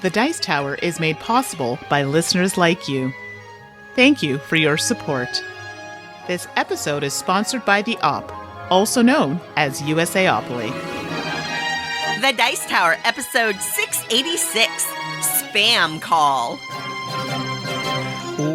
The Dice Tower is made possible by listeners like you. Thank you for your support. This episode is sponsored by the Op, also known as USAopoly. The Dice Tower, episode 686, Spam Call.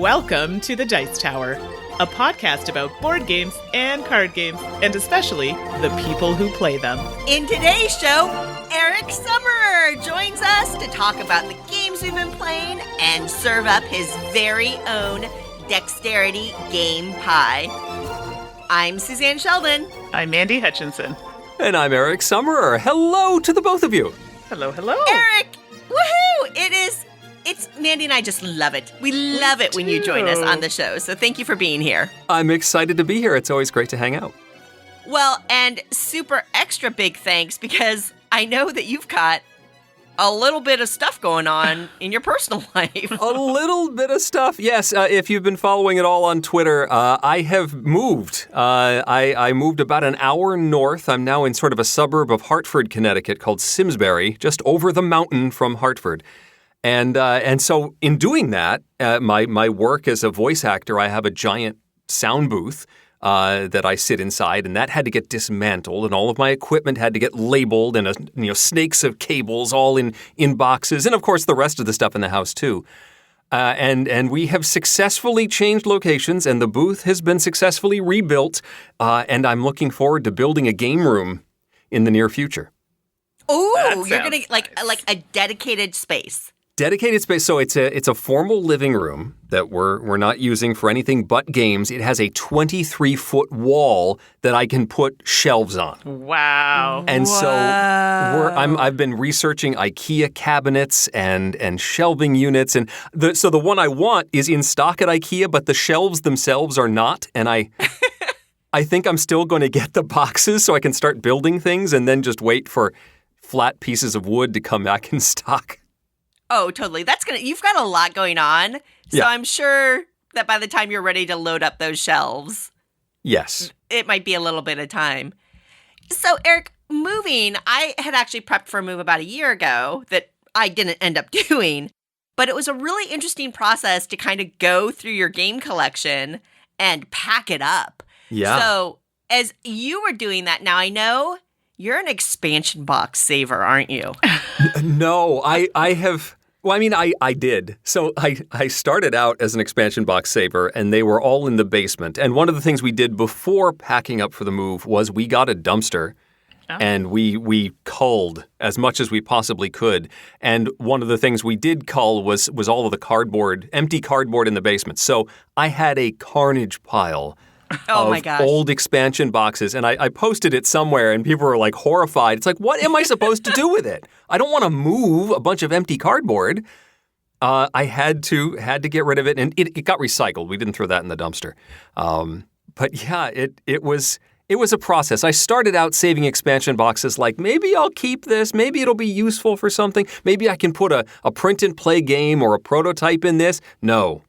Welcome to The Dice Tower, a podcast about board games and card games, and especially the people who play them. In today's show, Eric Summerer joins us to talk about the games we've been playing and serve up his very own Dexterity game pie. I'm Suzanne Sheldon. I'm Mandi Hutchinson. And I'm Eric Summerer. Hello to the both of you. Hello, hello. Eric, woohoo! It's Mandi and I just love it. We love it when you join us on the show, so thank you for being here. I'm excited to be here. It's always great to hang out. Well, and super extra big thanks because I know that you've got a little bit of stuff going on in your personal life. A little bit of stuff, yes. If you've been following it all on Twitter, I have moved. I moved about an hour north. I'm now in sort of a suburb of Hartford, Connecticut called Simsbury, just over the mountain from Hartford. And so in doing that, my work as a voice actor, I have a giant sound booth that I sit inside, and that had to get dismantled, and all of my equipment had to get labeled, and snakes of cables all in boxes, and of course the rest of the stuff in the house too. And we have successfully changed locations, and the booth has been successfully rebuilt, and I'm looking forward to building a game room in the near future. Oh, you're gonna like a dedicated space. Dedicated space. So it's a formal living room that we're not using for anything but games. It has a 23-foot wall that I can put shelves on. Wow. And so I've been researching IKEA cabinets and shelving units, and so the one I want is in stock at IKEA, but the shelves themselves are not. And I think I'm still going to get the boxes so I can start building things, and then just wait for flat pieces of wood to come back in stock. Oh, totally. You've got a lot going on. So yeah. I'm sure that by the time you're ready to load up those shelves, yes, it might be a little bit of time. So, Eric, moving, I had actually prepped for a move about a year ago that I didn't end up doing, but it was a really interesting process to kind of go through your game collection and pack it up. Yeah. So, as you were doing that, now I know you're an expansion box saver, aren't you? No, I have. Well, I mean, I did. So I started out as an expansion box saver, and they were all in the basement. And one of the things we did before packing up for the move was we got a dumpster, and we culled as much as we possibly could. And one of the things we did cull was all of the empty cardboard in the basement. So I had a carnage pile of old expansion boxes, and I posted it somewhere, and people were like horrified. It's like, what am I supposed to do with it? I don't want to move a bunch of empty cardboard. I had to get rid of it, and it got recycled. We didn't throw that in the dumpster. But yeah, it was a process. I started out saving expansion boxes like, maybe I'll keep this, maybe it'll be useful for something, maybe I can put a print and play game or a prototype in this. No.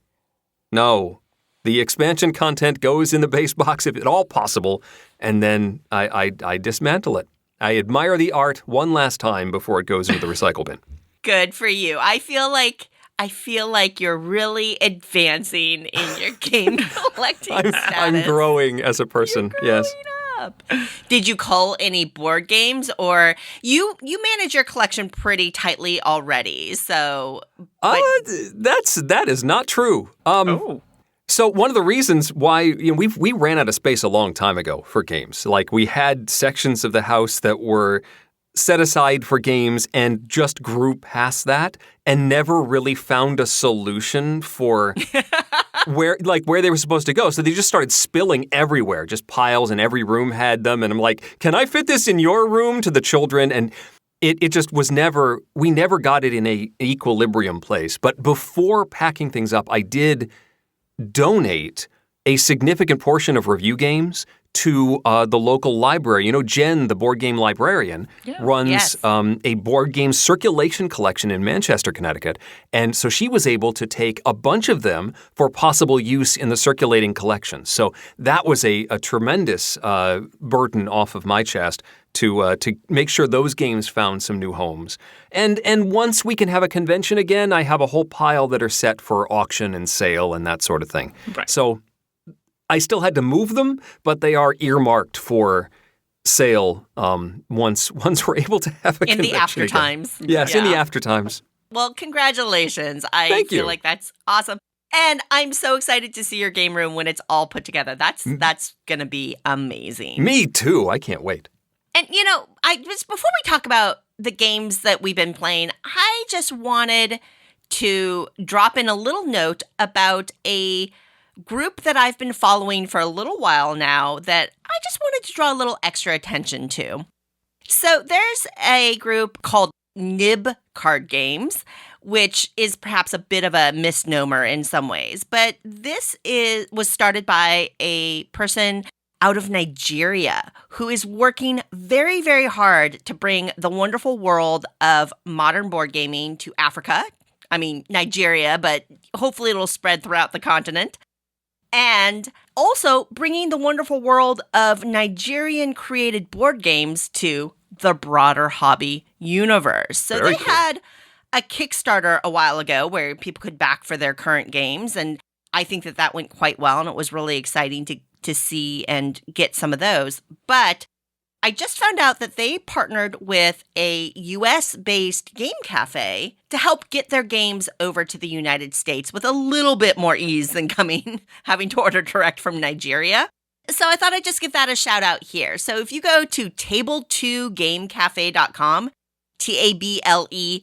The expansion content goes in the base box if at all possible, and then I dismantle it. I admire the art one last time before it goes into the recycle bin. Good for you. I feel like you're really advancing in your game collecting status. I'm growing as a person. Yes. Up. Did you cull any board games, or you manage your collection pretty tightly already? So that is not true. So one of the reasons why we ran out of space a long time ago for games. Like, we had sections of the house that were set aside for games and just grew past that and never really found a solution for where they were supposed to go. So they just started spilling everywhere, just piles, and every room had them. And I'm like, can I fit this in your room, to the children? And it just was we never got it in an equilibrium place. But before packing things up, I did donate a significant portion of review games to the local library. You know, Jen, the board game librarian, runs a board game circulation collection in Manchester, Connecticut. And so she was able to take a bunch of them for possible use in the circulating collection. So that was a tremendous burden off of my chest to make sure those games found some new homes. And once we can have a convention again, I have a whole pile that are set for auction and sale and that sort of thing. Right. So I still had to move them, but they are earmarked for sale once we're able to have a in convention the after again. times. Yes, in the after times. Well, congratulations. I Thank feel you. like that's awesome. And I'm so excited to see your game room when it's all put together. That's going to be amazing. Me too. I can't wait. And, you know, before we talk about the games that we've been playing, I just wanted to drop in a little note about a group that I've been following for a little while now that I just wanted to draw a little extra attention to. So there's a group called Nib Card Games, which is perhaps a bit of a misnomer in some ways. But this was started by a person out of Nigeria who is working very, very hard to bring the wonderful world of modern board gaming to Africa. I mean, Nigeria, but hopefully it'll spread throughout the continent. And also bringing the wonderful world of Nigerian-created board games to the broader hobby universe. So Very they cool. had a Kickstarter a while ago where people could back for their current games, and I think that went quite well, and it was really exciting to see and get some of those. But I just found out that they partnered with a US-based game cafe to help get their games over to the United States with a little bit more ease than having to order direct from Nigeria. So I thought I'd just give that a shout out here. So if you go to table2gamecafe.com, TABLETOO,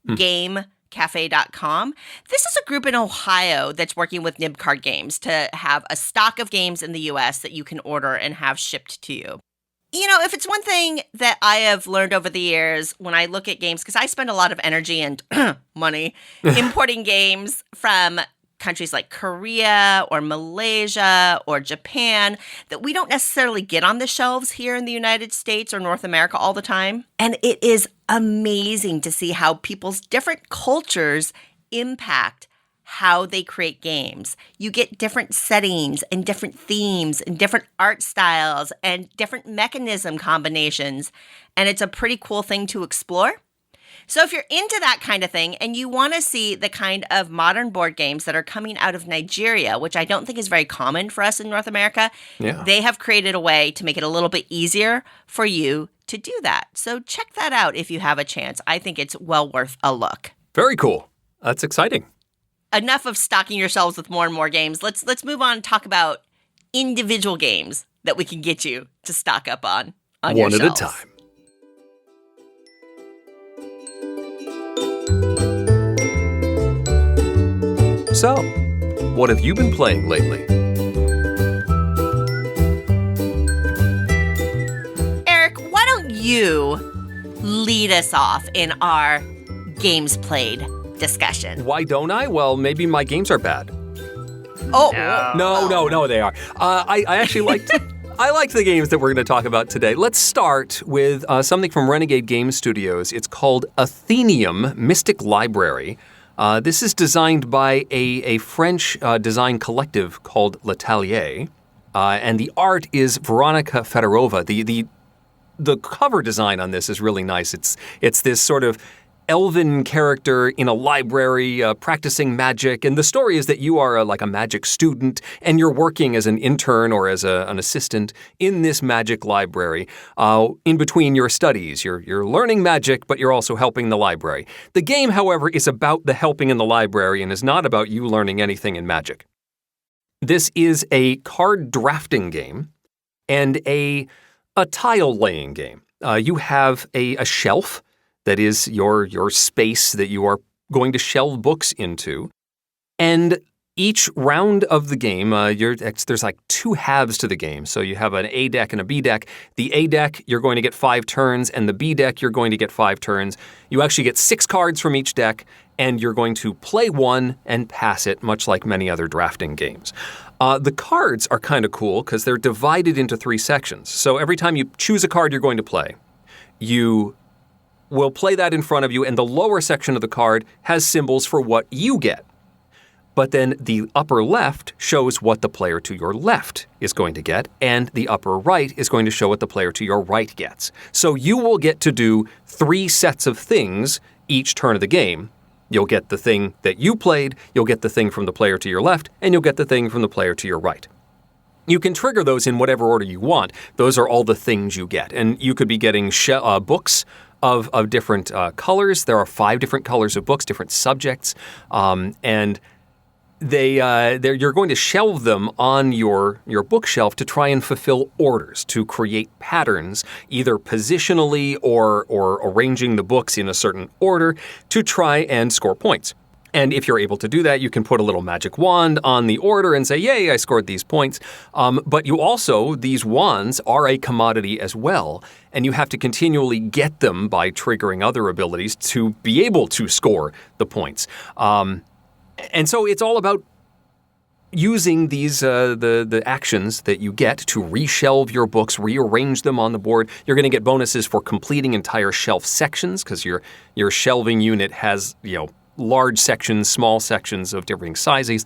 gamecafe.com. This is a group in Ohio that's working with Nib Card Games to have a stock of games in the US that you can order and have shipped to you. You know, if it's one thing that I have learned over the years when I look at games, because I spend a lot of energy and money importing games from countries like Korea or Malaysia or Japan that we don't necessarily get on the shelves here in the United States or North America all the time. And it is amazing to see how people's different cultures impact how they create games. You get different settings and different themes and different art styles and different mechanism combinations. And it's a pretty cool thing to explore. So if you're into that kind of thing and you want to see the kind of modern board games that are coming out of Nigeria, which I don't think is very common for us in North America, they have created a way to make it a little bit easier for you to do that. So check that out if you have a chance. I think it's well worth a look. Very cool. That's exciting. Enough of stocking yourselves with more and more games. Let's move on and talk about individual games that we can get you to stock up on your One at shelves. a time. So, what have you been playing lately? Eric, why don't you lead us off in our games played discussion? Why don't I? Well, maybe my games are bad. Oh, No, they are. I actually liked I liked the games that we're going to talk about today. Let's start with something from Renegade Game Studios. It's called Athenium Mystic Library. This is designed by a French design collective called L'Atelier, and the art is Veronika Fedorova. The cover design on this is really nice. It's this sort of elven character in a library practicing magic, and the story is that you are like a magic student and you're working as an intern or as an assistant in this magic library. In between your studies, you're learning magic, but you're also helping the library. The game, however, is about the helping in the library and is not about you learning anything in magic. This is a card drafting game and a tile laying game. You have a shelf that is your space that you are going to shelve books into. And each round of the game, there's like two halves to the game. So you have an A deck and a B deck. The A deck, you're going to get 5 turns, and the B deck, you're going to get 5 turns. You actually get 6 cards from each deck, and you're going to play one and pass it, much like many other drafting games. The cards are kind of cool because they're divided into 3 sections. So every time you choose a card you're going to play, you will play that in front of you, and the lower section of the card has symbols for what you get. But then the upper left shows what the player to your left is going to get, and the upper right is going to show what the player to your right gets. So you will get to do 3 sets of things each turn of the game. You'll get the thing that you played, you'll get the thing from the player to your left, and you'll get the thing from the player to your right. You can trigger those in whatever order you want. Those are all the things you get. And you could be getting books of different colors. There are 5 different colors of books, different subjects, and you're going to shelve them on your bookshelf to try and fulfill orders, to create patterns, either positionally or arranging the books in a certain order to try and score points. And if you're able to do that, you can put a little magic wand on the order and say, yay, I scored these points. But these wands are a commodity as well, and you have to continually get them by triggering other abilities to be able to score the points. And so it's all about using these the actions that you get to reshelve your books, rearrange them on the board. You're going to get bonuses for completing entire shelf sections because your shelving unit has large sections, small sections of differing sizes,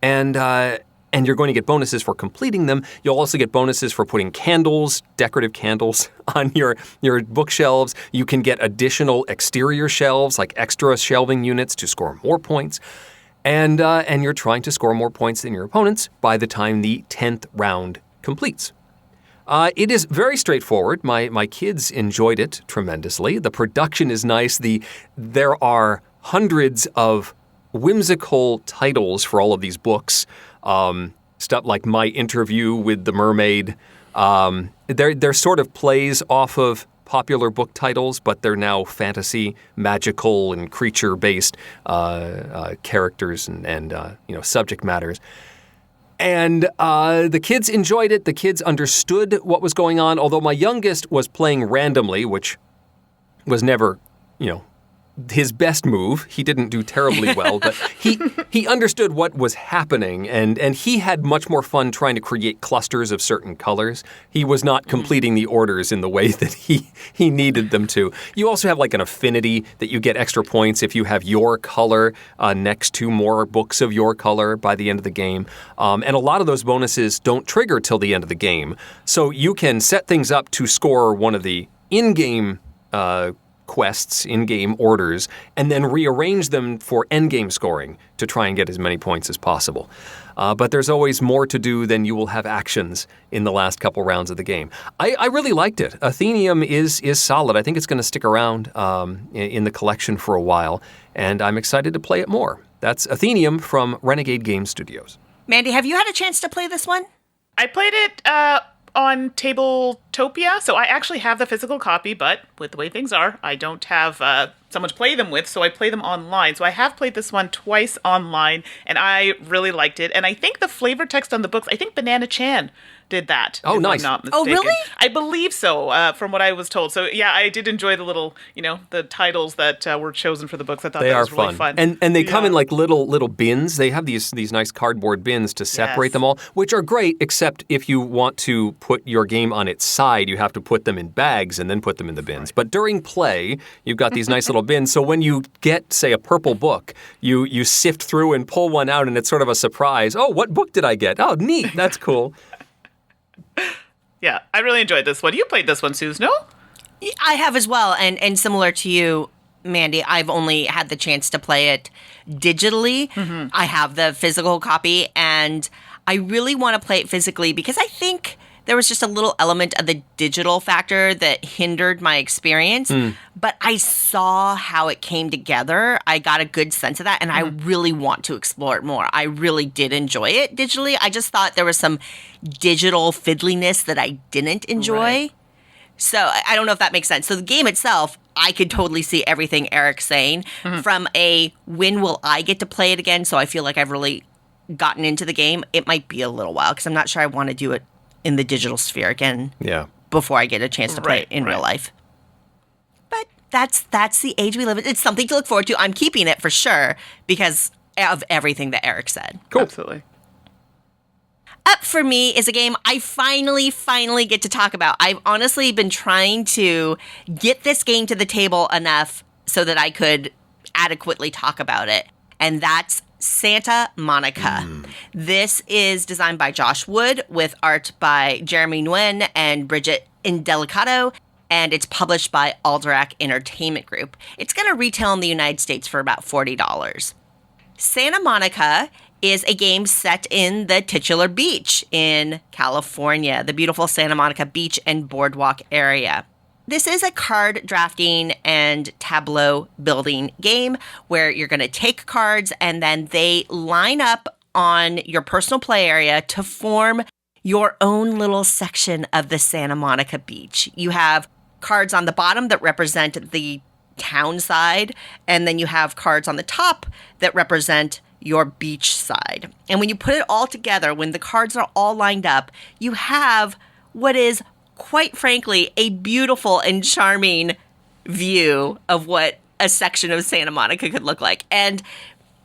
and you're going to get bonuses for completing them. You'll also get bonuses for putting candles, decorative candles, on your bookshelves. You can get additional exterior shelves, like extra shelving units, to score more points. And you're trying to score more points than your opponents by the time the 10th round completes. It is very straightforward. My kids enjoyed it tremendously. The production is nice. There are hundreds of whimsical titles for all of these books. Stuff like My Interview with the Mermaid. They're sort of plays off of popular book titles, but they're now fantasy, magical, and creature-based characters and subject matters. And the kids enjoyed it. The kids understood what was going on, although my youngest was playing randomly, which was never, his best move. He didn't do terribly well, but he understood what was happening, and he had much more fun trying to create clusters of certain colors. He was not completing the orders in the way that he needed them to. You also have like an affinity that you get extra points if you have your color next to more books of your color by the end of the game. And a lot of those bonuses don't trigger till the end of the game. So you can set things up to score one of the in-game quests, in-game orders, and then rearrange them for end-game scoring to try and get as many points as possible. But there's always more to do than you will have actions in the last couple rounds of the game. I really liked it. Athenium is solid. I think it's going to stick around in the collection for a while, and I'm excited to play it more. That's Athenium from Renegade Game Studios. Mandi, have you had a chance to play this one? I played it on Tabletopia, so I actually have the physical copy, but with the way things are, I don't have someone to play them with, so I play them online. So I have played this one twice online, and I really liked it. And I think the flavor text on the books, I think Banana Chan did that. Oh, nice. I'm not mistaken. Oh, really? I believe so, from what I was told. So yeah, I did enjoy the little, the titles that were chosen for the books. I thought that was really fun. And they come in like little bins. They have these nice cardboard bins to separate them all, which are great, except if you want to put your game on its side, you have to put them in bags and then put them in the bins. Right. But during play, you've got these nice little bins. So when you get, say, a purple book, you sift through and pull one out, and it's sort of a surprise. Oh, what book did I get? Oh, neat. That's cool. Yeah, I really enjoyed this one. You played this one, Suze, no? I have as well, and similar to you, Mandi, I've only had the chance to play it digitally. Mm-hmm. I have the physical copy, and I really want to play it physically because I think there was just a little element of the digital factor that hindered my experience. But I saw how it came together. I got a good sense of that, and I really want to explore it more. I really did enjoy it digitally. I just thought there was some digital fiddliness that I didn't enjoy. Right. So I don't know if that makes sense. So the game itself, I could totally see everything Eric's saying. From a when will I get to play it again, so I feel like I've really gotten into the game, it might be a little while because I'm not sure I want to do it in the digital sphere again before I get a chance to play it in real life. But that's the age we live in. It's something to look forward to. I'm keeping it for sure because of everything that Eric said. Cool. Absolutely. up for me is a game I finally get to talk about. I've honestly been trying to get this game to the table enough so that I could adequately talk about it. And that's Santa Monica. This is designed by Josh Wood with art by Jeremy Nguyen and Bridget Indelicato, and it's published by Alderac Entertainment Group. It's going to retail in the United States for about $40. Santa Monica is a game set in the titular beach in California, the beautiful Santa Monica Beach and Boardwalk area. This is a card drafting and tableau building game where you're going to take cards and then they line up on your personal play area to form your own little section of the Santa Monica Beach. You have cards on the bottom that represent the town side, and then you have cards on the top that represent your beach side. And when you put it all together, when the cards are all lined up, you have what is, quite frankly, a beautiful and charming view of what a section of Santa Monica could look like. And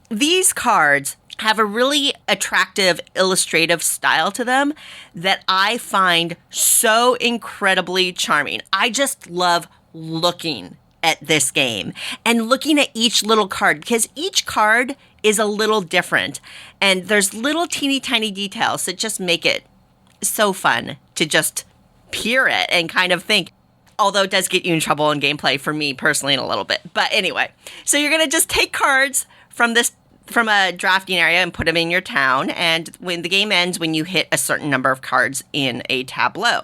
these cards have a really attractive illustrative style to them that I find so incredibly charming. I just love looking at this game and looking at each little card because each card is a little different and there's little teeny tiny details that just make it so fun to just peer at and kind of think, although it does get you in trouble in gameplay for me personally in a little bit. But anyway, so you're going to just take cards from a drafting area and put them in your town. And when the game ends, when you hit a certain number of cards in a tableau.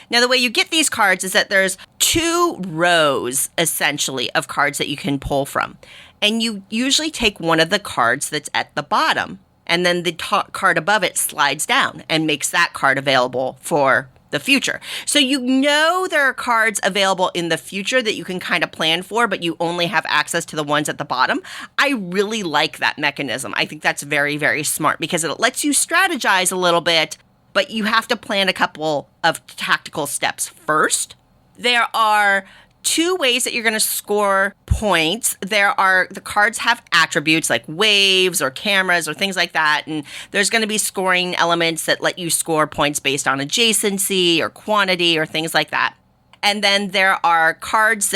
Now, the way you get these cards is that there's 2 rows, essentially, of cards that you can pull from. And you usually take one of the cards that's at the bottom. And then the card above it slides down and makes that card available for the future. So you know there are cards available in the future that you can kind of plan for, but you only have access to the ones at the bottom. I really like that mechanism. I think that's very, very smart because it lets you strategize a little bit, but you have to plan a couple of tactical steps first. There are 2 ways that you're going to score points. The cards have attributes like waves or cameras or things like that. And there's going to be scoring elements that let you score points based on adjacency or quantity or things like that. And then there are cards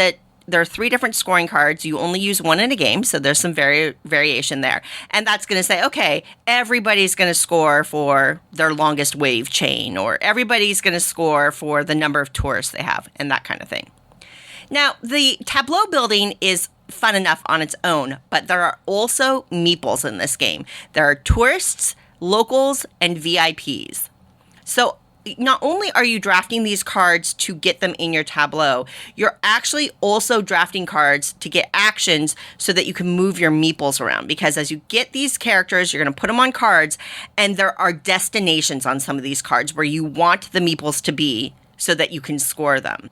there are 3 different scoring cards. You only use one in a game, so there's some variation there. And that's going to say, okay, everybody's going to score for their longest wave chain, or everybody's going to score for the number of tourists they have, and that kind of thing. Now, the tableau building is fun enough on its own, but there are also meeples in this game. There are tourists, locals, and VIPs. So not only are you drafting these cards to get them in your tableau, you're actually also drafting cards to get actions so that you can move your meeples around. Because as you get these characters, you're going to put them on cards, and there are destinations on some of these cards where you want the meeples to be so that you can score them.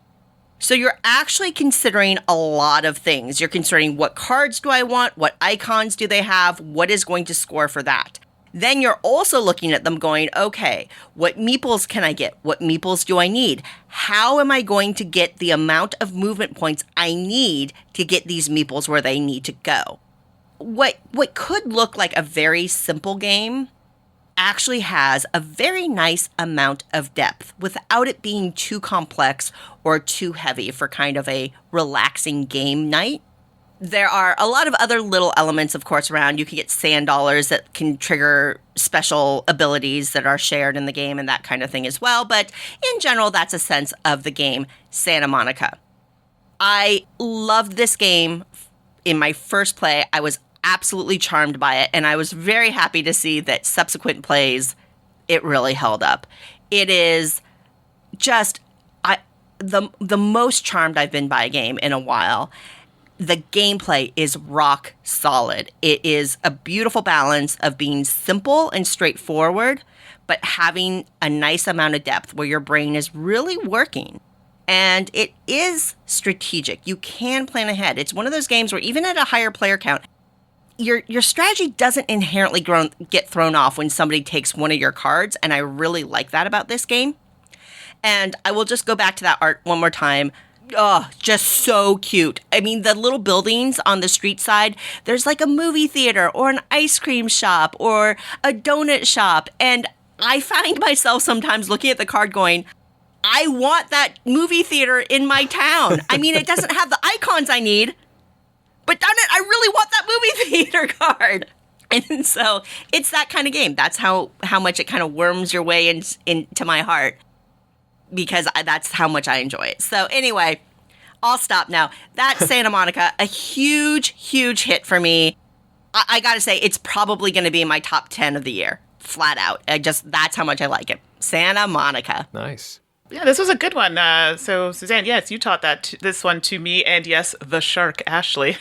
So you're actually considering a lot of things. You're considering what cards do I want? What icons do they have? What is going to score for that? Then you're also looking at them going, okay, what meeples can I get? What meeples do I need? How am I going to get the amount of movement points I need to get these meeples where they need to go? What could look like a very simple game actually has a very nice amount of depth without it being too complex or too heavy for kind of a relaxing game night. There are a lot of other little elements, of course, around. You can get sand dollars that can trigger special abilities that are shared in the game and that kind of thing as well. But in general, that's a sense of the game Santa Monica. I loved this game in my first play. I was absolutely charmed by it, and I was very happy to see that subsequent plays, it really held up. It is just the most charmed I've been by a game in a while. The gameplay is rock solid. It is a beautiful balance of being simple and straightforward, but having a nice amount of depth where your brain is really working. And it is strategic. You can plan ahead. It's one of those games where even at a higher player count, your strategy doesn't inherently get thrown off when somebody takes one of your cards, and I really like that about this game. And I will just go back to that art one more time. Oh, just so cute. I mean, the little buildings on the street side, there's like a movie theater or an ice cream shop or a donut shop, and I find myself sometimes looking at the card going, I want that movie theater in my town. I mean, it doesn't have the icons I need, but darn it, I really want that movie theater card. And so it's that kind of game. That's how much it kind of worms your way into my heart, because that's how much I enjoy it. So anyway, I'll stop now. That's Santa Monica, a huge, huge hit for me. I got to say, it's probably going to be in my top 10 of the year, flat out. That's how much I like it. Santa Monica. Nice. Yeah, this was a good one. So, Suzanne, yes, you taught this one to me, and yes, the shark, Ashley.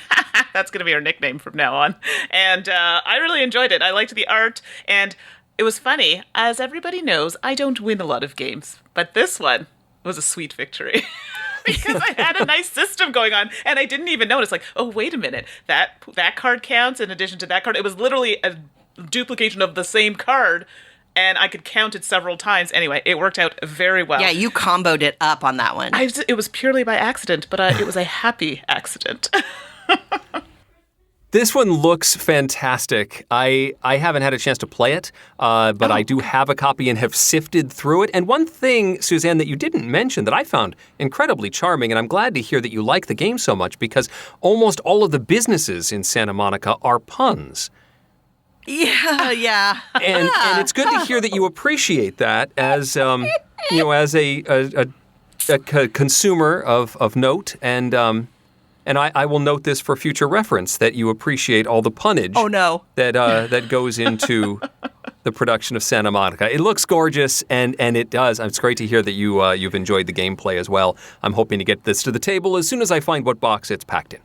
That's going to be our nickname from now on. And I really enjoyed it. I liked the art, and it was funny. As everybody knows, I don't win a lot of games, but this one was a sweet victory. Because I had a nice system going on, and I didn't even notice, like, oh, wait a minute, that card counts in addition to that card. It was literally a duplication of the same card, and I could count it several times. Anyway, it worked out very well. Yeah, you comboed it up on that one. It was purely by accident, but it was a happy accident. This one looks fantastic. I haven't had a chance to play it, but I do have a copy and have sifted through it. And one thing, Suzanne, that you didn't mention that I found incredibly charming, and I'm glad to hear that you like the game so much, because almost all of the businesses in Santa Monica are puns. Yeah. And it's good to hear that you appreciate that as as a consumer of note, and I will note this for future reference, that you appreciate all the punnage that goes into the production of Santa Monica. It looks gorgeous, and it does. It's great to hear that you've enjoyed the gameplay as well. I'm hoping to get this to the table as soon as I find what box it's packed in.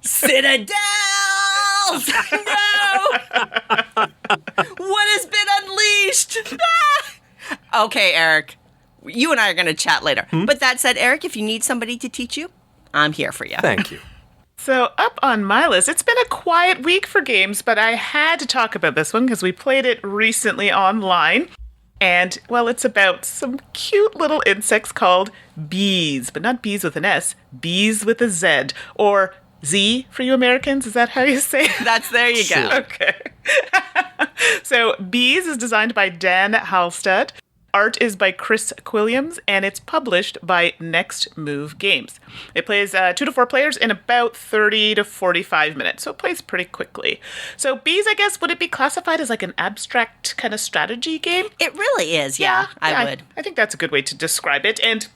Citadels! No! What has been unleashed? Okay, Eric. You and I are going to chat later. But that said, Eric, if you need somebody to teach you, I'm here for you. Thank you. So up on my list, it's been a quiet week for games, but I had to talk about this one because we played it recently online. And, well, it's about some cute little insects called BEEZ, but not bees with an S, BEEZ with a Z, or Z for you Americans. Is that how you say it? There you go. Okay. So BEEZ is designed by Dan Halstead. Art is by Chris Quilliams, and it's published by Next Move Games. It plays 2 to 4 players in about 30 to 45 minutes, so it plays pretty quickly. So BEEZ, I guess, would it be classified as like an abstract kind of strategy game? It really is, yeah. I would. I think that's a good way to describe it. And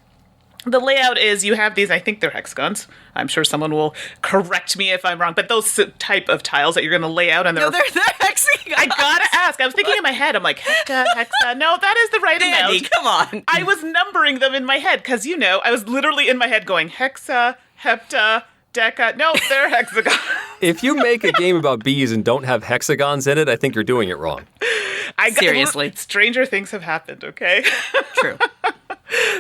the layout is you have these, I think they're hexagons. I'm sure someone will correct me if I'm wrong, but those type of tiles that you're going to lay out. And they're hexagons. I gotta ask. I was thinking in my head, I'm like, hexa. No, that is the right amount. Come on. I was numbering them in my head because, I was literally in my head going hexa, hepta, deca. No, they're hexagons. If you make a game about bees and don't have hexagons in it, I think you're doing it wrong. Seriously. Stranger things have happened, okay? True.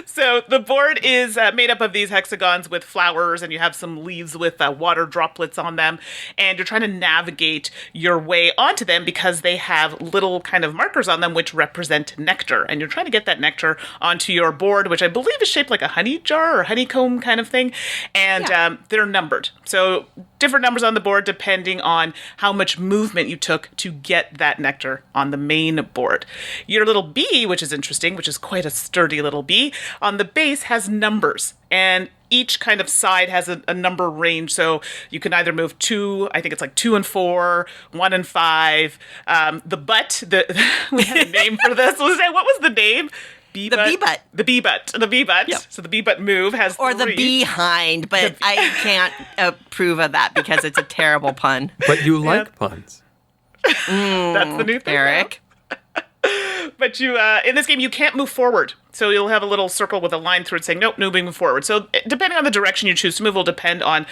So the board is made up of these hexagons with flowers, and you have some leaves with water droplets on them, and you're trying to navigate your way onto them because they have little kind of markers on them which represent nectar, and you're trying to get that nectar onto your board, which I believe is shaped like a honey jar or honeycomb kind of thing, and they're numbered. So different numbers on the board depending on how much movement you took to get that nectar on the main board. Your little bee, which is interesting, which is quite a sturdy little bee, on the base has numbers, and each kind of side has a number range. So you can either move 2, I think it's like 2 and 4, 1 and 5. The butt, we had a name for this. What was the name? The bee butt. The bee butt. Yep. So the bee butt move has or 3. the behind, but I can't approve of that because it's a terrible pun. But you like puns. That's the new thing, Eric. But you, in this game, you can't move forward. So you'll have a little circle with a line through it saying, nope, no moving forward. So depending on the direction you choose to move will depend on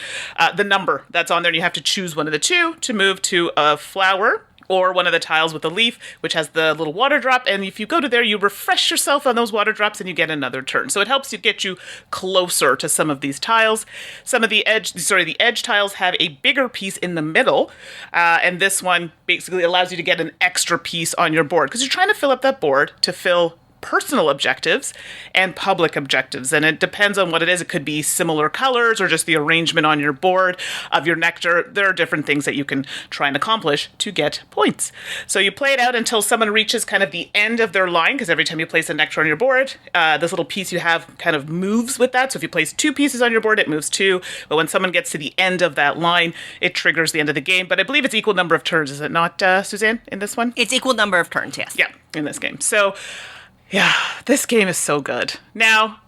the number that's on there. And you have to choose one of the two to move to a flower or one of the tiles with a leaf, which has the little water drop. And if you go to there, you refresh yourself on those water drops and you get another turn. So it helps you get you closer to some of these tiles. Some of the edge tiles have a bigger piece in the middle. And this one basically allows you to get an extra piece on your board because you're trying to fill up that board to fill personal objectives and public objectives. And it depends on what it is. It could be similar colors or just the arrangement on your board of your nectar. There are different things that you can try and accomplish to get points. So you play it out until someone reaches kind of the end of their line, because every time you place a nectar on your board, this little piece you have kind of moves with that. So if you place 2 pieces on your board, it moves 2. But when someone gets to the end of that line, it triggers the end of the game. But I believe it's equal number of turns, is it not, Suzanne, in this one? It's equal number of turns, yes. Yeah, in this game. So, yeah, this game is so good. Now,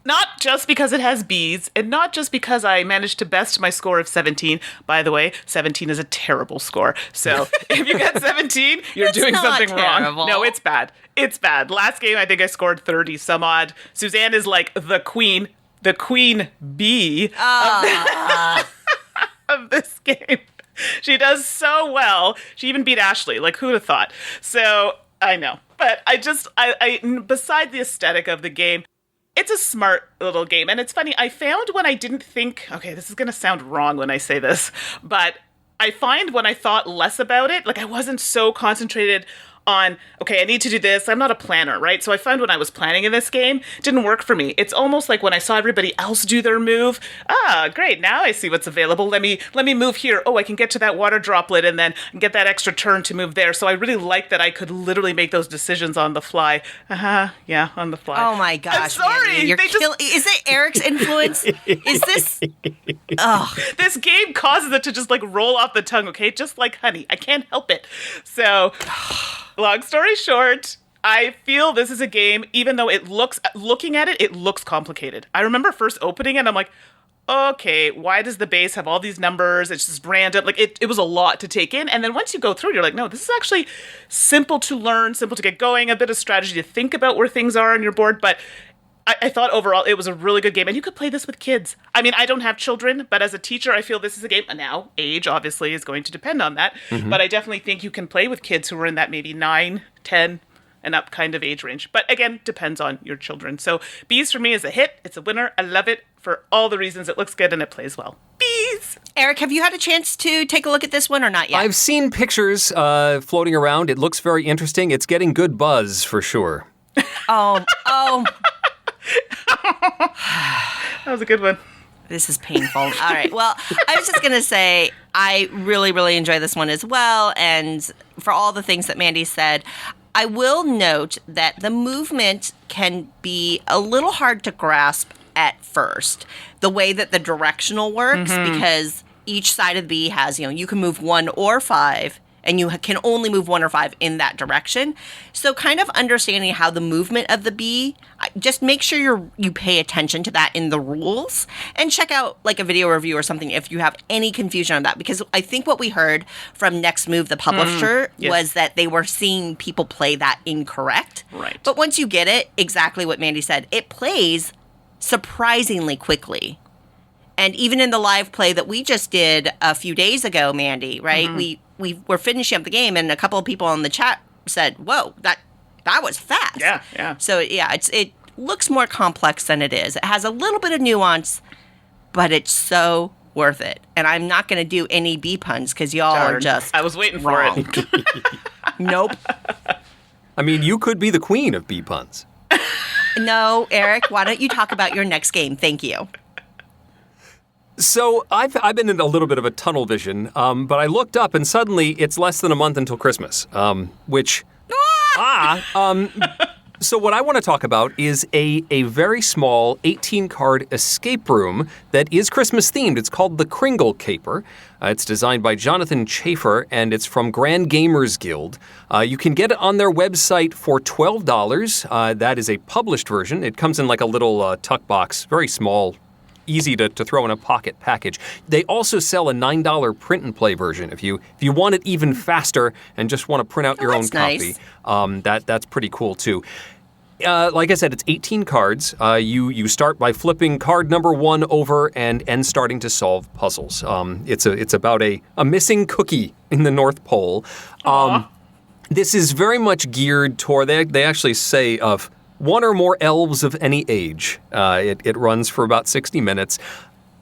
not just because it has BEEZ, and not just because I managed to best my score of 17. By the way, 17 is a terrible score. So if you get 17, you're doing something wrong. No, it's bad. It's bad. Last game, I think I scored 30 some odd. Suzanne is like the queen bee of this game. She does so well. She even beat Ashley. Like, who'd have thought? So, I know. But I beside the aesthetic of the game, it's a smart little game. And it's funny, I found when I didn't think, okay, this is going to sound wrong when I say this, but I find when I thought less about it, like I wasn't so concentrated on, okay, I need to do this. I'm not a planner, right? So I found when I was planning in this game, it didn't work for me. It's almost like when I saw everybody else do their move. Great, now I see what's available. Let me move here. Oh, I can get to that water droplet and then get that extra turn to move there. So I really like that I could literally make those decisions on the fly. Yeah, on the fly. Oh my gosh, I'm sorry. Mandy, is it Eric's influence? Is this? Ugh. This game causes it to just like roll off the tongue, okay? Just like honey. I can't help it. So... Long story short, I feel this is a game, even though looking at it, it looks complicated. I remember first opening it, I'm like, okay, why does the base have all these numbers? It's just random. Like, it was a lot to take in. And then once you go through, you're like, no, this is actually simple to learn, simple to get going, a bit of strategy to think about where things are on your board. But I thought overall it was a really good game. And you could play this with kids. I mean, I don't have children, but as a teacher, I feel this is a game. Now, age obviously is going to depend on that. Mm-hmm. But I definitely think you can play with kids who are in that maybe 9, 10 and up kind of age range. But again, depends on your children. So BEEZ for me is a hit. It's a winner. I love it for all the reasons. It looks good and it plays well. BEEZ! Eric, have you had a chance to take a look at this one or not yet? I've seen pictures floating around. It looks very interesting. It's getting good buzz for sure. Oh. That was a good one. This is painful. All right. Well, I was just going to say I really, really enjoy this one as well. And for all the things that Mandi said, I will note that the movement can be a little hard to grasp at first. The way that the directional works, because each side of the bee has, you can move 1 or 5. And you can only move 1 or 5 in that direction. So kind of understanding how the movement of the bee, just make sure you pay attention to that in the rules. And check out like a video review or something if you have any confusion on that. Because I think what we heard from Next Move, the publisher, was that they were seeing people play that incorrect. Right. But once you get it, exactly what Mandi said, it plays surprisingly quickly. And even in the live play that we just did a few days ago, Mandi, right? We were finishing up the game, and a couple of people in the chat said, "Whoa, that was fast." Yeah. So yeah, it looks more complex than it is. It has a little bit of nuance, but it's so worth it. And I'm not going to do any bee puns because y'all are just I was waiting wrong. for it. Nope. I mean, you could be the queen of bee puns. No, Eric, why don't you talk about your next game? Thank you. So I've been in a little bit of a tunnel vision, but I looked up and suddenly it's less than a month until Christmas, So what I want to talk about is a very small 18-card escape room that is Christmas themed. It's called the Kringle Caper. It's designed by Jonathan Chafer, and it's from Grand Gamers Guild. You can get it on their website for $12. That is a published version. It comes in like a little tuck box, very small, easy to throw in a pocket package. They also sell a $9 print and play version. If you want it even faster and just want to print out your own copy, that's pretty cool too. Like I said, it's 18 cards. You start by flipping card number 1 over and end starting to solve puzzles. It's about a missing cookie in the North Pole. This is very much geared toward, they actually say, of 1 or more elves of any age. It runs for about 60 minutes.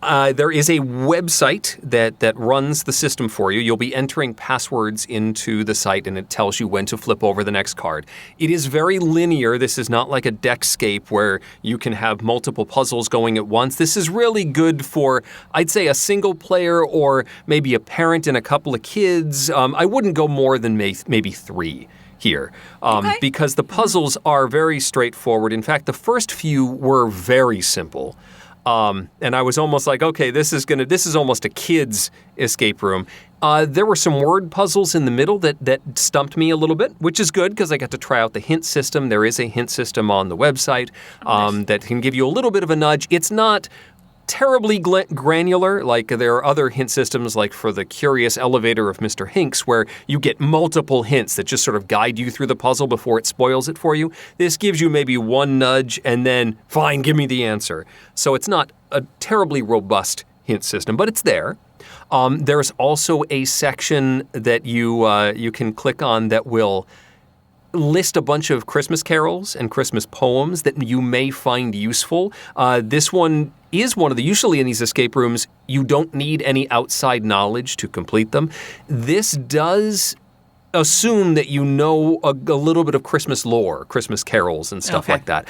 There is a website that runs the system for you. You'll be entering passwords into the site, and it tells you when to flip over the next card. It is very linear. This is not like a Dexscape where you can have multiple puzzles going at once. This is really good for, I'd say, a single player or maybe a parent and a couple of kids. I wouldn't go more than maybe 3 here because the puzzles are very straightforward. In fact, the first few were very simple. And I was almost like, okay, this is almost a kid's escape room. There were some word puzzles in the middle that stumped me a little bit, which is good because I got to try out the hint system. There is a hint system on the website that can give you a little bit of a nudge. It's not terribly granular, like there are other hint systems like for the Curious Elevator of Mr. Hinks where you get multiple hints that just sort of guide you through the puzzle before it spoils it for you. This gives you maybe one nudge and then, fine, give me the answer. So it's not a terribly robust hint system, but it's there. There's also a section that you can click on that will list a bunch of Christmas carols and Christmas poems that you may find useful. This one is one of the, usually in these escape rooms, you don't need any outside knowledge to complete them. This does assume that you know a little bit of Christmas lore, Christmas carols and stuff like that.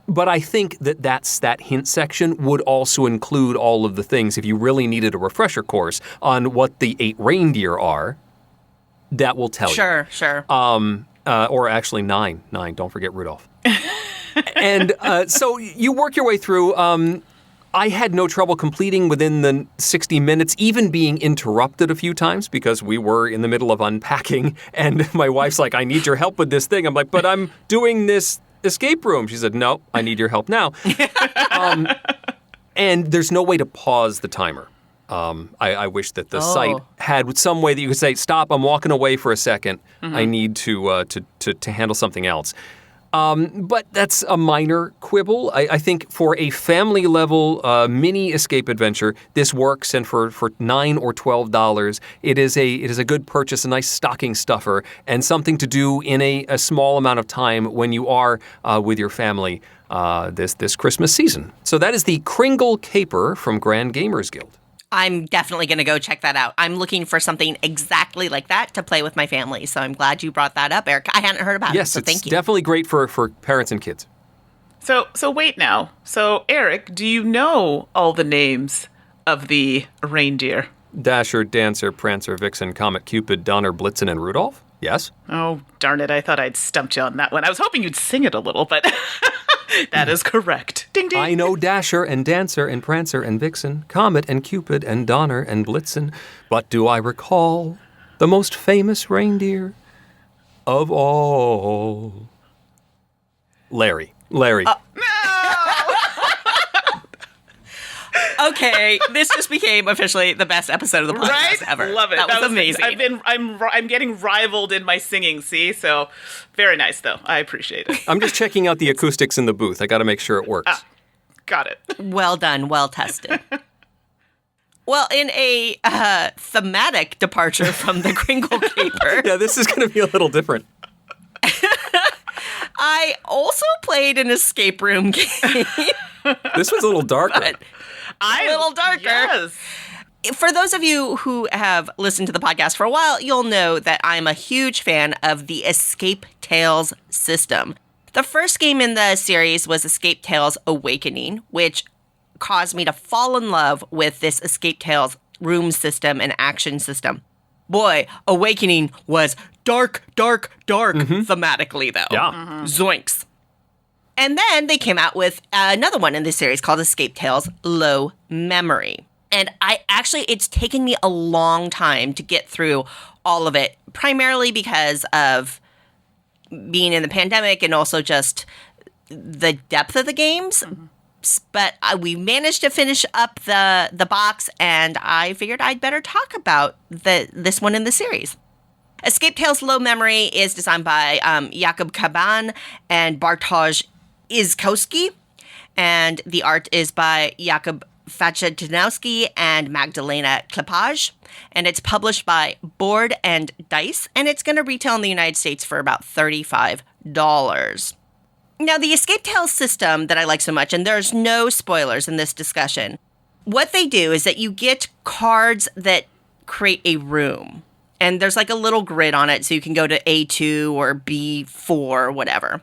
But I think that hint section would also include all of the things if you really needed a refresher course on what the 8 reindeer are, that will tell you. Sure. Or actually 9, don't forget Rudolph. And so you work your way through. I had no trouble completing within the 60 minutes, even being interrupted a few times because we were in the middle of unpacking. And my wife's like, I need your help with this thing. I'm like, but I'm doing this escape room. She said, no, I need your help now. And there's no way to pause the timer. I wish that the site had some way that you could say, stop, I'm walking away for a second. I need to handle something else. But that's a minor quibble. I think for a family level mini escape adventure, this works. And for $9 or $12, it is a good purchase, a nice stocking stuffer, and something to do in a small amount of time when you are with your family this Christmas season. So that is the Kringle Caper from Grand Gamers Guild. I'm definitely going to go check that out. I'm looking for something exactly like that to play with my family. So I'm glad you brought that up, Eric. I hadn't heard about it, so thank you. Yes, it's definitely great for parents and kids. So wait now. So, Eric, do you know all the names of the reindeer? Dasher, Dancer, Prancer, Vixen, Comet, Cupid, Donner, Blitzen, and Rudolph? Yes? Oh, darn it. I thought I'd stumped you on that one. I was hoping you'd sing it a little, but that is correct. Ding, ding. I know Dasher and Dancer and Prancer and Vixen, Comet and Cupid and Donner and Blitzen, but do I recall the most famous reindeer of all? Larry. No! Okay, this just became officially the best episode of the podcast ever. Love it. That was amazing. I'm getting rivaled in my singing, see? So, very nice, though. I appreciate it. I'm just checking out the acoustics in the booth. I got to make sure it works. Got it. Well done. Well tested. Well, in a thematic departure from the Kringle Caper. Yeah, this is going to be a little different. I also played an escape room game. This was a little darker. A little darker. Yes. For those of you who have listened to the podcast for a while, you'll know that I'm a huge fan of the Escape Tales system. The first game in the series was Escape Tales Awakening, which caused me to fall in love with this Escape Tales room system and action system. Boy, Awakening was dark thematically, though. Yeah. Zoinks. And then they came out with another one in this series called Escape Tales Low Memory. And it's taken me a long time to get through all of it, primarily because of being in the pandemic and also just the depth of the games. Mm-hmm. But we managed to finish up the box, and I figured I'd better talk about this one in the series. Escape Tales Low Memory is designed by Jakub Kaban and Bartosz Izkowski, and the art is by Jakub Facetinowski and Magdalena Klepage, and it's published by Board and Dice, and it's going to retail in the United States for about $35. Now, the Escape Tales system that I like so much, and there's no spoilers in this discussion, What they do is that you get cards that create a room. And there's like a little grid on it, so you can go to A2 or B4 or whatever.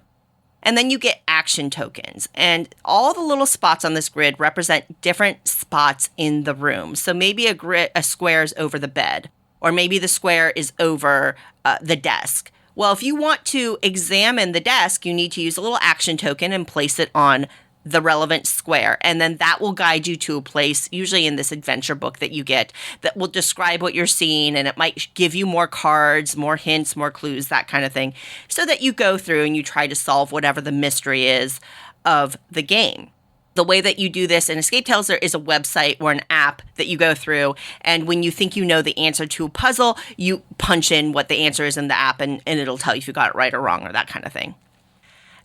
And then you get action tokens. And all the little spots on this grid represent different spots in the room. So maybe a square is over the bed, or maybe the square is over the desk. Well, if you want to examine the desk, you need to use a little action token and place it on the relevant square. And then that will guide you to a place, usually in this adventure book that you get, that will describe what you're seeing. And it might give you more cards, more hints, more clues, that kind of thing, so that you go through and you try to solve whatever the mystery is of the game. The way that you do this in Escape Tales, there is a website or an app that you go through. And when you think you know the answer to a puzzle, you punch in what the answer is in the app, and it'll tell you if you got it right or wrong or that kind of thing.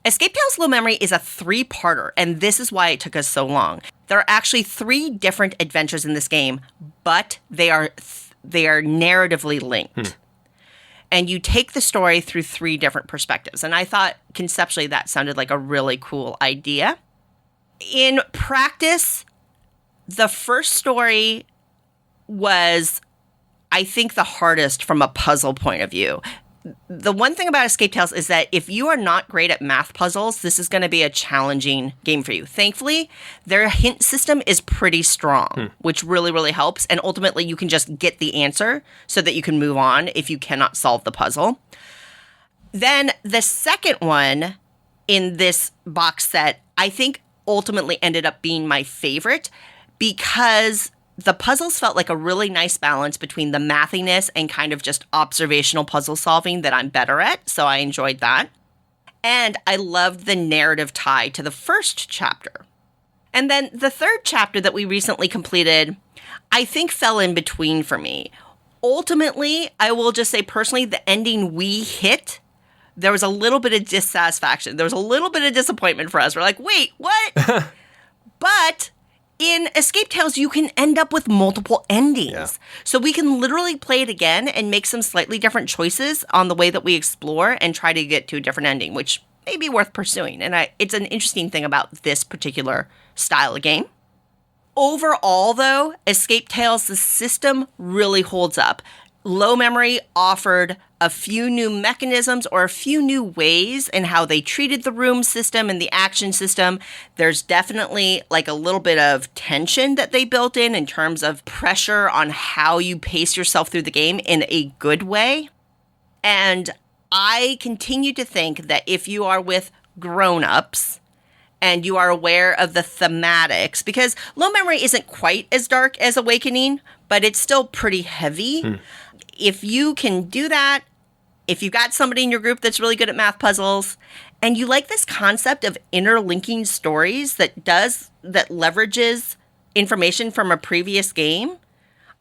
Escape Tales Low Memory is a 3-parter, and this is why it took us so long. There are actually 3 different adventures in this game, but they are narratively linked. And you take the story through 3 different perspectives. And I thought conceptually that sounded like a really cool idea. In practice, the first story was, I think, the hardest from a puzzle point of view. The one thing about Escape Tales is that if you are not great at math puzzles, this is going to be a challenging game for you. Thankfully, their hint system is pretty strong, which really, really helps. And ultimately, you can just get the answer so that you can move on if you cannot solve the puzzle. Then the second one in this box set, I think ultimately ended up being my favorite because the puzzles felt like a really nice balance between the mathiness and kind of just observational puzzle solving that I'm better at, so I enjoyed that. And I loved the narrative tie to the first chapter. And then the third chapter that we recently completed, I think fell in between for me. Ultimately, I will just say personally, the ending we hit, there was a little bit of dissatisfaction. There was a little bit of disappointment for us. We're like, wait, what? But in Escape Tales, you can end up with multiple endings. Yeah. So we can literally play it again and make some slightly different choices on the way that we explore and try to get to a different ending, which may be worth pursuing. And it's an interesting thing about this particular style of game. Overall, though, Escape Tales, the system really holds up. Low Memory offered a few new mechanisms or a few new ways in how they treated the room system and the action system. There's definitely like a little bit of tension that they built in terms of pressure on how you pace yourself through the game in a good way. And I continue to think that if you are with grown-ups and you are aware of the thematics, because Low Memory isn't quite as dark as Awakening, but it's still pretty heavy. If you can do that, if you've got somebody in your group that's really good at math puzzles, and you like this concept of interlinking stories that leverages information from a previous game,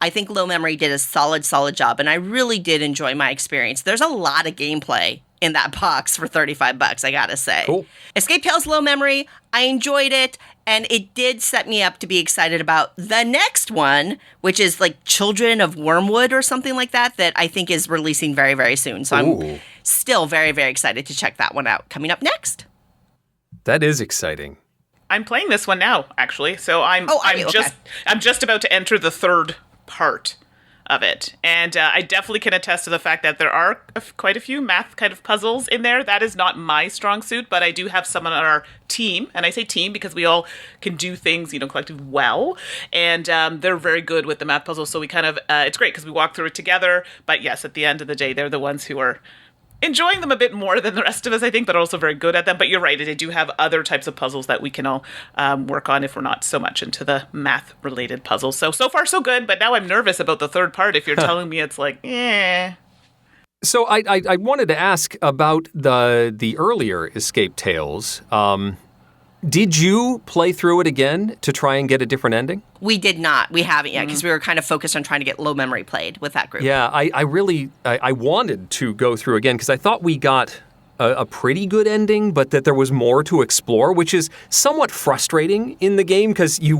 I think Low Memory did a solid job, and I really did enjoy my experience. There's a lot of gameplay in that box for $35, I gotta say. Cool. Escape Tales Low Memory, I enjoyed it, and it did set me up to be excited about the next one, which is like Children of Wormwood or something like that I think is releasing very, very soon. So I'm still very, very excited to check that one out. Coming up next. That is exciting. I'm playing this one now, actually. So I'm just about to enter the third part of it. And I definitely can attest to the fact that there are quite a few math kind of puzzles in there. That is not my strong suit, but I do have someone on our team, and I say team because we all can do things, collectively well, and they're very good with the math puzzles, so we kind of, it's great because we walk through it together, but yes, at the end of the day, they're the ones who are enjoying them a bit more than the rest of us, I think, but also very good at them. But you're right, they do have other types of puzzles that we can all work on if we're not so much into the math-related puzzles. So far, so good, but now I'm nervous about the third part. If you're telling me it's like, So I wanted to ask about the earlier Escape Tales. Did you play through it again to try and get a different ending? We did not. We haven't yet because we were kind of focused on trying to get Low Memory played with that group. Yeah, I really wanted to go through again because I thought we got a pretty good ending, but that there was more to explore, which is somewhat frustrating in the game because you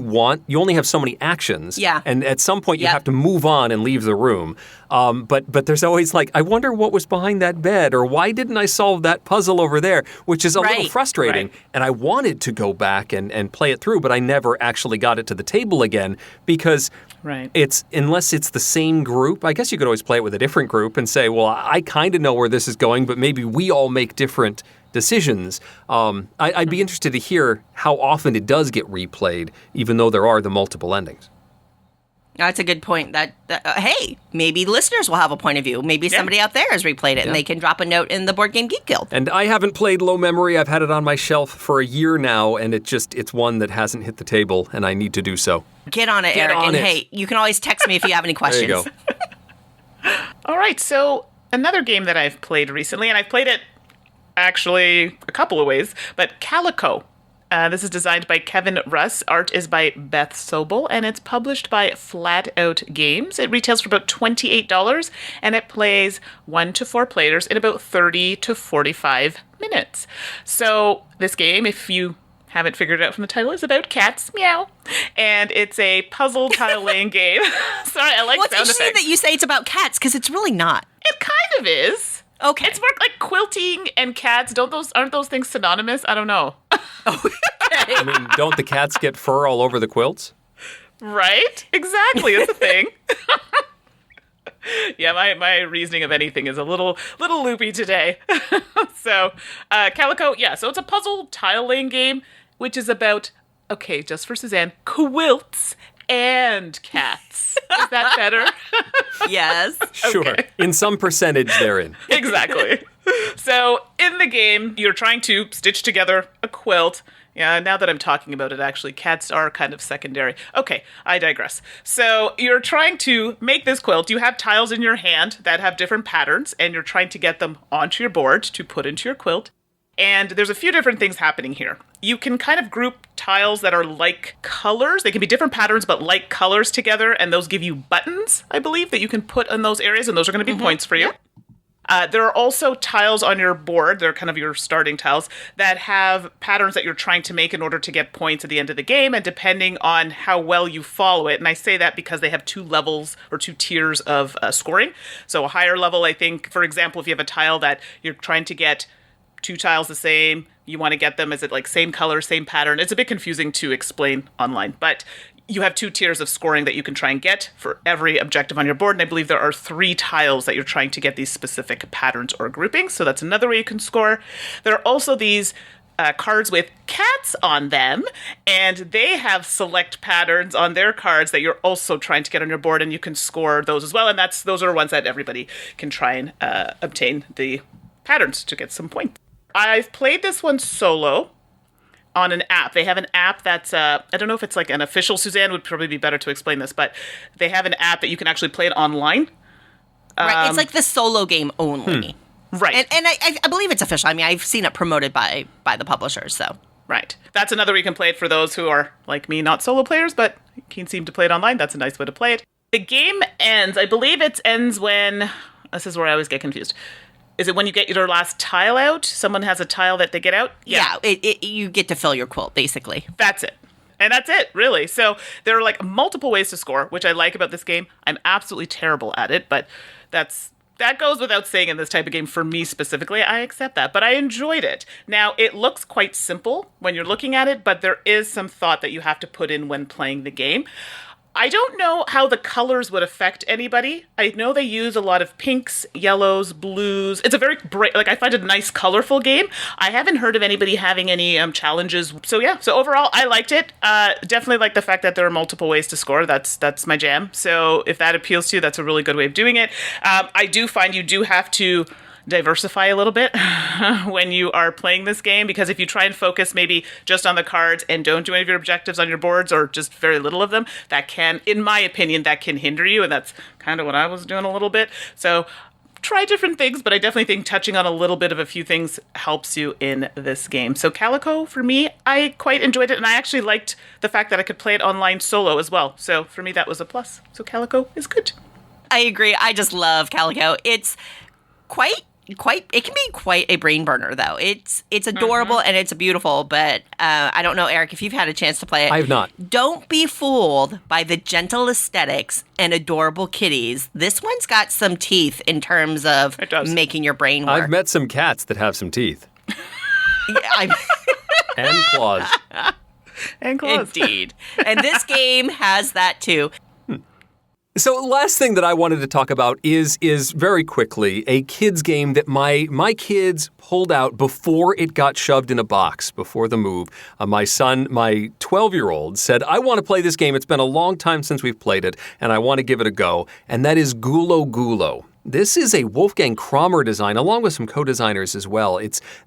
only have so many actions. Yeah. And at some point you have to move on and leave the room. But there's always like, I wonder what was behind that bed, or why didn't I solve that puzzle over there, which is a little frustrating. Right. And I wanted to go back and play it through, but I never actually got it to the table again because unless it's the same group, I guess you could always play it with a different group and say, well, I kind of know where this is going, but maybe we all make different decisions. I'd be interested to hear how often it does get replayed, even though there are the multiple endings. That's a good point. Hey, maybe listeners will have a point of view. Maybe somebody out there has replayed it and they can drop a note in the Board Game Geek Guild. And I haven't played Low Memory. I've had it on my shelf for a year now, and it's one that hasn't hit the table, and I need to do so. Get on it, Eric. And hey, you can always text me if you have any questions. There you go. All right, so another game that I've played recently, and I've played it actually a couple of ways, but Calico. This is designed by Kevin Russ. Art is by Beth Sobel, and it's published by Flat Out Games. It retails for about $28, and it plays 1 to 4 players in about 30 to 45 minutes. So this game, if you haven't figured it out from the title, is about cats. Meow. And it's a puzzle tile-laying game. Sorry, I like sound effects. Well, it's interesting that you say it's about cats, because it's really not. It kind of is. Okay. It's more like quilting and cats. Aren't those things synonymous? I don't know. I mean, don't the cats get fur all over the quilts? Right? Exactly. It's a thing. Yeah, my reasoning of anything is a little loopy today. So, Calico, so it's a puzzle tile-laying game, which is about, just for Suzanne, quilts and cats. Is that better? Yes. Sure. Okay. In some percentage therein. Exactly. So in the game, you're trying to stitch together a quilt. Yeah, now that I'm talking about it, actually, cats are kind of secondary. Okay, I digress. So you're trying to make this quilt. You have tiles in your hand that have different patterns, and you're trying to get them onto your board to put into your quilt. And there's a few different things happening here. You can kind of group tiles that are like colors. They can be different patterns, but like colors together. And those give you buttons, I believe, that you can put in those areas. And those are going to be points for you. There are also tiles on your board. They're kind of your starting tiles that have patterns that you're trying to make in order to get points at the end of the game. And depending on how well you follow it. And I say that because they have 2 levels or 2 tiers of scoring. So a higher level, I think, for example, if you have a tile that you're trying to get 2 tiles the same, you want to get them, is it like same color, same pattern? It's a bit confusing to explain online, but you have 2 tiers of scoring that you can try and get for every objective on your board, and I believe there are 3 tiles that you're trying to get these specific patterns or groupings, so that's another way you can score. There are also these cards with cats on them, and they have select patterns on their cards that you're also trying to get on your board, and you can score those as well, and those are ones that everybody can try and obtain the patterns to get some points. I've played this one solo on an app. They have an app that's, I don't know if it's like an official, Suzanne would probably be better to explain this, but they have an app that you can actually play it online. Right, it's like the solo game only. Right. And I believe it's official. I mean, I've seen it promoted by the publishers, so. Right. That's another way you can play it for those who are, like me, not solo players, but can seem to play it online. That's a nice way to play it. The game ends, I believe it ends when, this is where I always get confused. Is it when you get your last tile out? Someone has a tile that they get out? Yeah, you get to fill your quilt, basically. That's it. And that's it, really. So there are like multiple ways to score, which I like about this game. I'm absolutely terrible at it, but that goes without saying in this type of game for me specifically. I accept that, but I enjoyed it. Now, it looks quite simple when you're looking at it, but there is some thought that you have to put in when playing the game. I don't know how the colors would affect anybody. I know they use a lot of pinks, yellows, blues. It's a very bright, I find it a nice, colorful game. I haven't heard of anybody having any challenges. So overall, I liked it. Definitely like the fact that there are multiple ways to score. That's my jam. So if that appeals to you, that's a really good way of doing it. I do find you do have to diversify a little bit when you are playing this game, because if you try and focus maybe just on the cards and don't do any of your objectives on your boards, or just very little of them, that can, in my opinion, that can hinder you, and that's kind of what I was doing a little bit. So try different things, but I definitely think touching on a little bit of a few things helps you in this game. So Calico, for me, I quite enjoyed it, and I actually liked the fact that I could play it online solo as well. So for me, that was a plus. So Calico is good. I agree. I just love Calico. It's quite it can be quite a brain burner, though. It's adorable and it's beautiful, but I don't know, Eric, if you've had a chance to play it. I have not. Don't be fooled by the gentle aesthetics and adorable kitties. This one's got some teeth in terms of making your brain work. I've met some cats that have some teeth. And claws. And claws. Indeed. And this game has that too. So last thing that I wanted to talk about is very quickly a kids game that my kids pulled out before it got shoved in a box, before the move. My son, my 12-year-old, said, I want to play this game. It's been a long time since we've played it, and I want to give it a go. And that is Gulo Gulo. This is a Wolfgang Kramer design, along with some co-designers as well.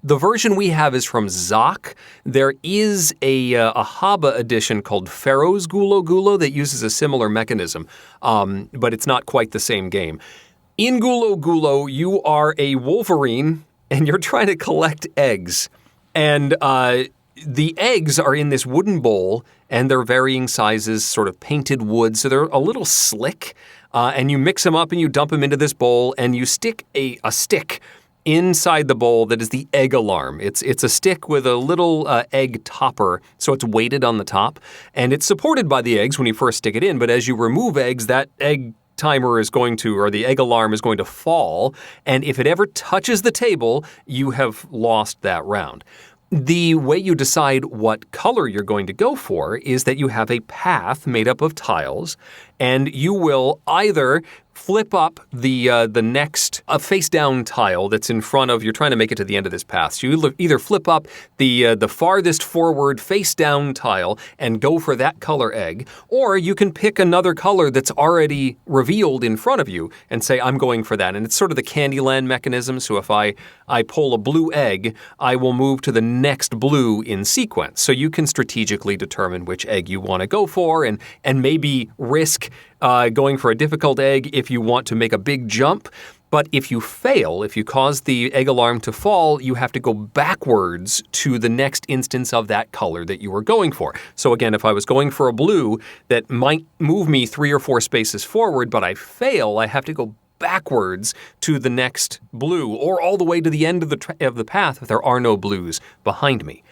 The version we have is from Zoc. There is a Haba edition called Pharaoh's Gulo Gulo that uses a similar mechanism, but it's not quite the same game. In Gulo Gulo, you are a Wolverine, and you're trying to collect eggs. And the eggs are in this wooden bowl, and they're varying sizes, sort of painted wood, so they're a little slick. And you mix them up and you dump them into this bowl, and you stick a stick inside the bowl that is the egg alarm. It's a stick with a little egg topper, so it's weighted on the top, and it's supported by the eggs when you first stick it in, but as you remove eggs, that egg timer is going to, or the egg alarm is going to fall, and if it ever touches the table, you have lost that round. The way you decide what color you're going to go for is that you have a path made up of tiles, and you will either flip up the next face-down tile that's in front of, you're trying to make it to the end of this path. So you either flip up the farthest forward face-down tile and go for that color egg, or you can pick another color that's already revealed in front of you and say, I'm going for that. And it's sort of the Candyland mechanism. So if I pull a blue egg, I will move to the next blue in sequence. So you can strategically determine which egg you want to go for and maybe risk going for a difficult egg if you want to make a big jump. But if you fail, if you cause the egg alarm to fall, you have to go backwards to the next instance of that color that you were going for. So again, if I was going for a blue that might move me 3 or 4 spaces forward, but I fail, I have to go backwards to the next blue, or all the way to the end of the path if there are no blues behind me.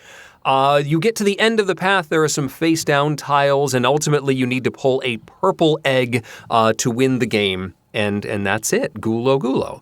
You get to the end of the path, there are some face-down tiles, and ultimately you need to pull a purple egg to win the game. And that's it, Gulo Gulo.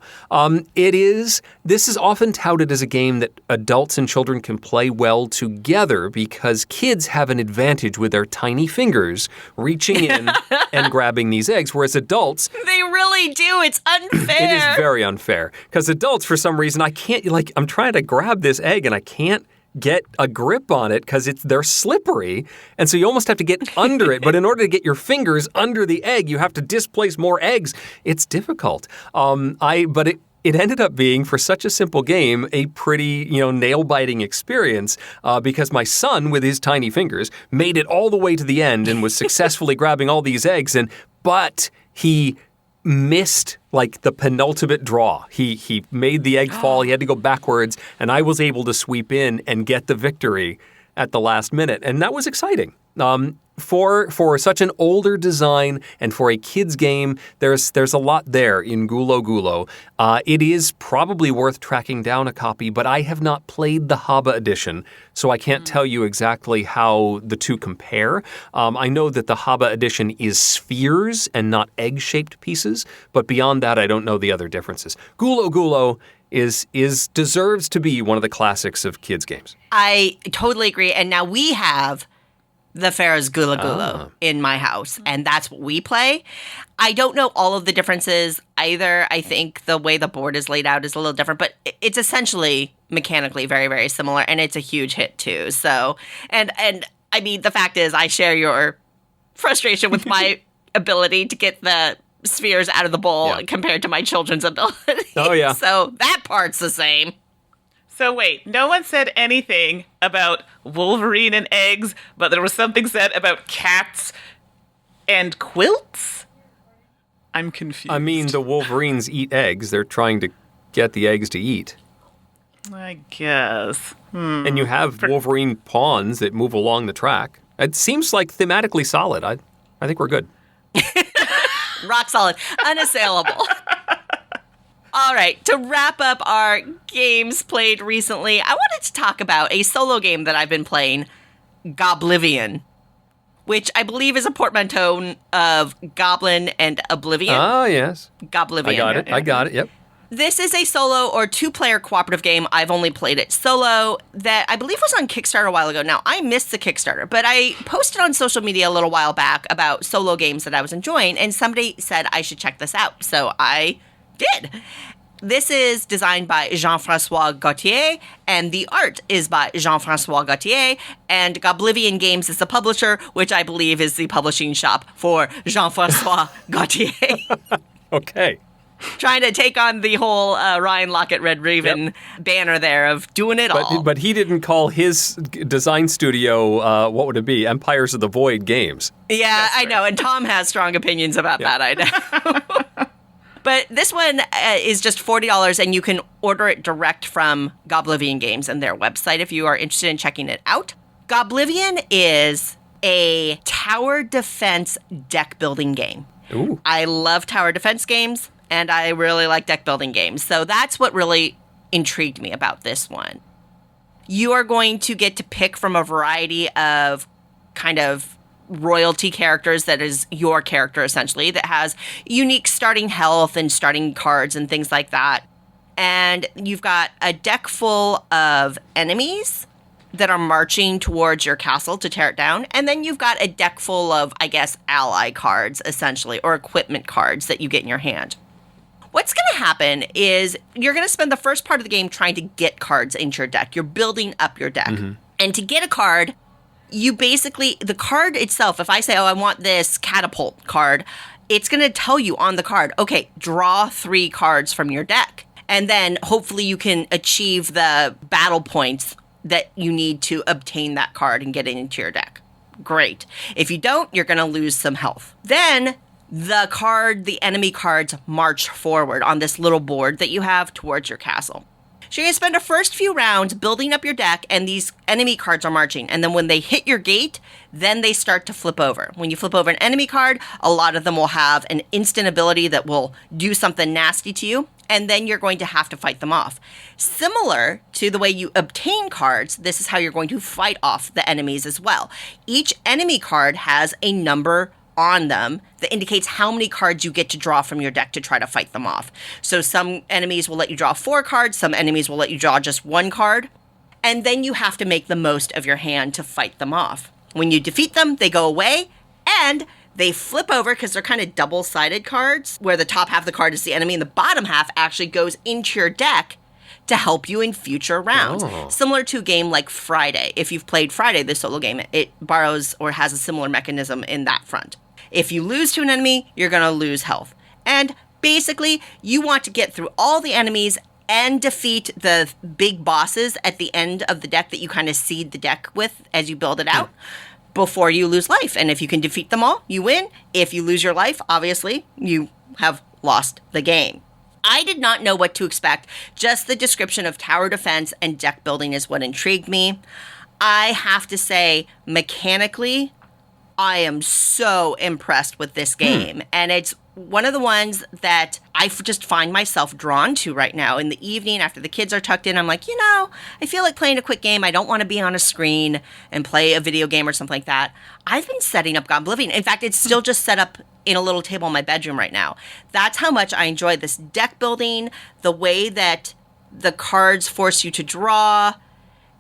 This is often touted as a game that adults and children can play well together because kids have an advantage with their tiny fingers reaching in and grabbing these eggs, whereas adults... They really do. It's unfair. It is very unfair. Because adults, for some reason, I'm trying to grab this egg and I can't get a grip on it because they're slippery, and so you almost have to get under it. But in order to get your fingers under the egg, you have to displace more eggs. It's difficult. But it ended up being, for such a simple game, a pretty nail-biting experience because my son, with his tiny fingers, made it all the way to the end and was successfully grabbing all these eggs. But he missed the penultimate draw. He made the egg fall. He had to go backwards, and I was able to sweep in and get the victory at the last minute, and that was exciting. For such an older design and for a kid's game, there's a lot there in Gulo Gulo. It is probably worth tracking down a copy, but I have not played the Haba edition, so I can't tell you exactly how the two compare. I know that the Haba edition is spheres and not egg-shaped pieces, but beyond that, I don't know the other differences. Gulo Gulo deserves to be one of the classics of kids' games. I totally agree, and now we have the Pharaoh's Gulo Gulo in my house, and that's what we play. I don't know all of the differences either. I think the way the board is laid out is a little different, but it's essentially mechanically very, very similar, and it's a huge hit too. So, and I mean, the fact is, I share your frustration with my ability to get the spheres out of the bowl compared to my children's ability. Oh, yeah. So that part's the same. So wait, no one said anything about Wolverine and eggs, but there was something said about cats and quilts? I'm confused. I mean, the Wolverines eat eggs. They're trying to get the eggs to eat. I guess. And you have Wolverine pawns that move along the track. It seems like thematically solid. I think we're good. Rock solid. Unassailable. All right, to wrap up our games played recently, I wanted to talk about a solo game that I've been playing, Goblivion, which I believe is a portmanteau of Goblin and Oblivion. Oh, yes. Goblivion. I got it, yep. This is a solo or two-player cooperative game. I've only played it solo that I believe was on Kickstarter a while ago. Now, I missed the Kickstarter, but I posted on social media a little while back about solo games that I was enjoying, and somebody said I should check this out. So I did. This is designed by Jean-François Gauthier, and the art is by Jean-François Gauthier, and Goblivian Games is the publisher, which I believe is the publishing shop for Jean-François Gauthier. Okay. Trying to take on the whole Ryan Lockett Red Raven banner there of doing it all. But he didn't call his design studio, what would it be? Empires of the Void Games. Yeah, I know. And Tom has strong opinions about that, I know. But this one is just $40, and you can order it direct from Goblivian Games and their website if you are interested in checking it out. Goblivion is a tower defense deck building game. Ooh. I love tower defense games. And I really like deck building games. So that's what really intrigued me about this one. You are going to get to pick from a variety of kind of royalty characters that is your character, essentially, that has unique starting health and starting cards and things like that. And you've got a deck full of enemies that are marching towards your castle to tear it down. And then you've got a deck full of, I guess, ally cards, essentially, or equipment cards that you get in your hand. What's going to happen is you're going to spend the first part of the game trying to get cards into your deck. You're building up your deck. Mm-hmm. And to get a card, you basically, the card itself, if I say, oh, I want this catapult card, it's going to tell you on the card, okay, draw 3 cards from your deck. And then hopefully you can achieve the battle points that you need to obtain that card and get it into your deck. Great. If you don't, you're going to lose some health. Then the enemy cards march forward on this little board that you have towards your castle. So you're going to spend the first few rounds building up your deck, and these enemy cards are marching. And then when they hit your gate, then they start to flip over. When you flip over an enemy card, a lot of them will have an instant ability that will do something nasty to you, and then you're going to have to fight them off. Similar to the way you obtain cards, this is how you're going to fight off the enemies as well. Each enemy card has a number on them that indicates how many cards you get to draw from your deck to try to fight them off. So some enemies will let you draw 4 cards, some enemies will let you draw just 1 card, and then you have to make the most of your hand to fight them off. When you defeat them, they go away, and they flip over because they're kind of double-sided cards, where the top half of the card is the enemy and the bottom half actually goes into your deck to help you in future rounds. Oh. Similar to a game like Friday. If you've played Friday, the solo game, it borrows or has a similar mechanism in that front. If you lose to an enemy, you're going to lose health. And basically, you want to get through all the enemies and defeat the big bosses at the end of the deck that you kind of seed the deck with as you build it out before you lose life. And if you can defeat them all, you win. If you lose your life, obviously, you have lost the game. I did not know what to expect. Just the description of tower defense and deck building is what intrigued me. I have to say, mechanically, I am so impressed with this game. And it's one of the ones that I just find myself drawn to right now. In the evening, after the kids are tucked in, I'm like, I feel like playing a quick game. I don't want to be on a screen and play a video game or something like that. I've been setting up Goblivion. In fact, it's still just set up in a little table in my bedroom right now. That's how much I enjoy this deck building, the way that the cards force you to draw.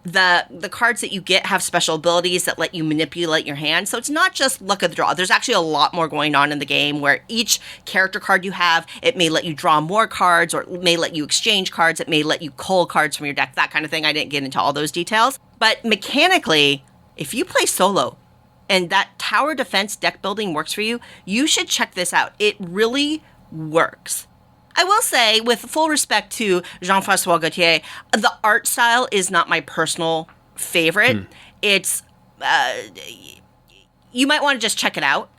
The cards that you get have special abilities that let you manipulate your hand. So it's not just luck of the draw. There's actually a lot more going on in the game where each character card you have, it may let you draw more cards, or it may let you exchange cards. It may let you cull cards from your deck, that kind of thing. I didn't get into all those details. But mechanically, if you play solo and that tower defense deck building works for you, you should check this out. It really works. I will say, with full respect to Jean-François Gauthier, the art style is not my personal favorite. It's, you might want to just check it out.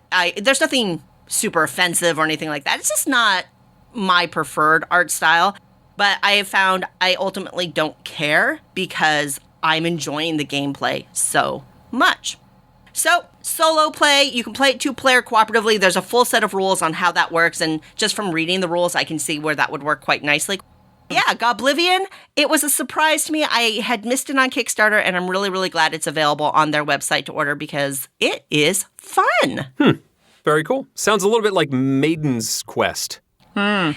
There's nothing super offensive or anything like that. It's just not my preferred art style. But I have found I ultimately don't care because I'm enjoying the gameplay so much. So, solo play, you can play it 2-player cooperatively. There's a full set of rules on how that works, and just from reading the rules, I can see where that would work quite nicely. Yeah, Goblivion, it was a surprise to me. I had missed it on Kickstarter, and I'm really, really glad it's available on their website to order because it is fun. Very cool. Sounds a little bit like Maiden's Quest. Yeah,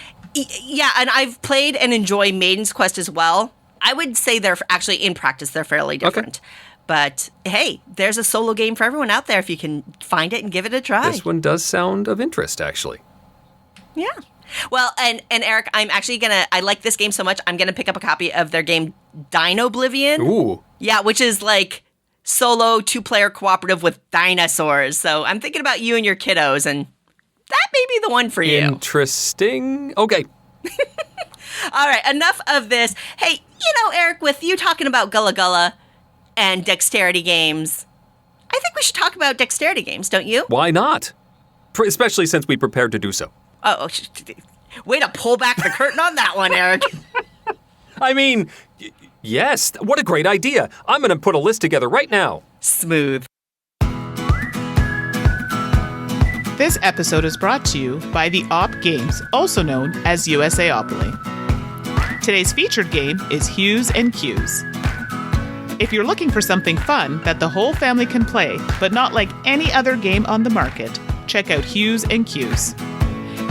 and I've played and enjoy Maiden's Quest as well. I would say they're actually, in practice, they're fairly different. Okay. But hey, there's a solo game for everyone out there if you can find it and give it a try. This one does sound of interest, actually. Yeah. Well, and Eric, I'm actually I like this game so much, I'm going to pick up a copy of their game Dinoblivion. Ooh. Yeah, which is like solo 2-player cooperative with dinosaurs. So I'm thinking about you and your kiddos, and that may be the one for you. Interesting. Okay. All right, enough of this. Hey, Eric, with you talking about Gulo Gulo and dexterity games, I think we should talk about dexterity games, don't you? Why not? Especially since we prepared to do so. Oh, way to pull back the curtain on that one, Eric. I mean, yes, what a great idea. I'm going to put a list together right now. Smooth. This episode is brought to you by the Op Games, also known as USAopoly. Today's featured game is Hues and Cues. If you're looking for something fun that the whole family can play, but not like any other game on the market, check out Hues and Cues.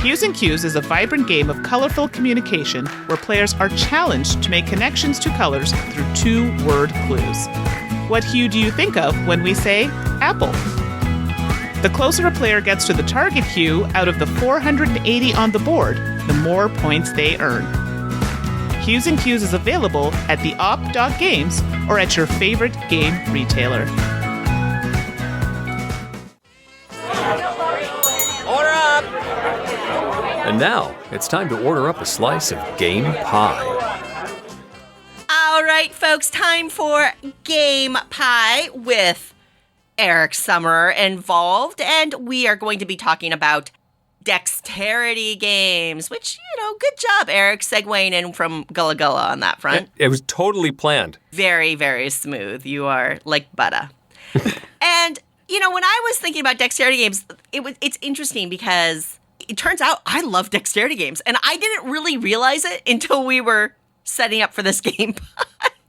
Hues and Cues is a vibrant game of colorful communication where players are challenged to make connections to colors through 2-word clues. What hue do you think of when we say apple? The closer a player gets to the target hue out of the 480 on the board, the more points they earn. Hues and Cues is available at the op.games or at your favorite game retailer. Order up! And now, it's time to order up a slice of game pie. All right, folks, time for Game Pie with Eric Summerer involved, and we are going to be talking about dexterity games, which, good job, Eric, segueing in from Gulo Gulo on that front. It was totally planned. Very, very smooth. You are like butter. And, when I was thinking about dexterity games, it's interesting because it turns out I love dexterity games, and I didn't really realize it until we were setting up for this game.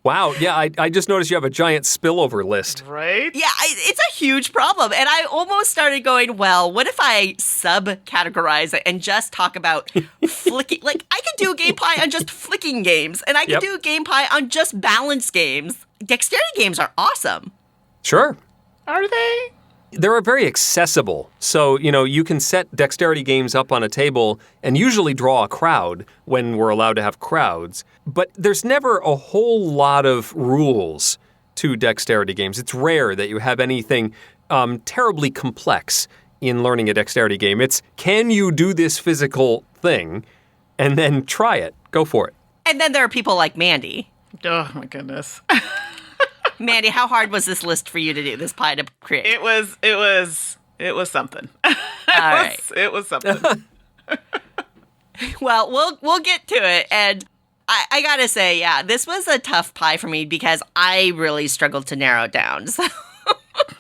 Wow, yeah, I just noticed you have a giant spillover list. Right? Yeah, it's a huge problem. And I almost started going, well, what if I subcategorize it and just talk about flicking? Like, I could do a game pie on just flicking games, and I could do a game pie on just balance games. Dexterity games are awesome. Sure. Are they? They're very accessible. So, you can set dexterity games up on a table and usually draw a crowd when we're allowed to have crowds. But there's never a whole lot of rules to dexterity games. It's rare that you have anything terribly complex in learning a dexterity game. It's, can you do this physical thing? And then try it. Go for it. And then there are people like Mandi. Oh, my goodness. Mandi, how hard was this list for you to do, this pie to create? It was something. It was something. Well, we'll get to it. And I gotta say, yeah, this was a tough pie for me because I really struggled to narrow it down. So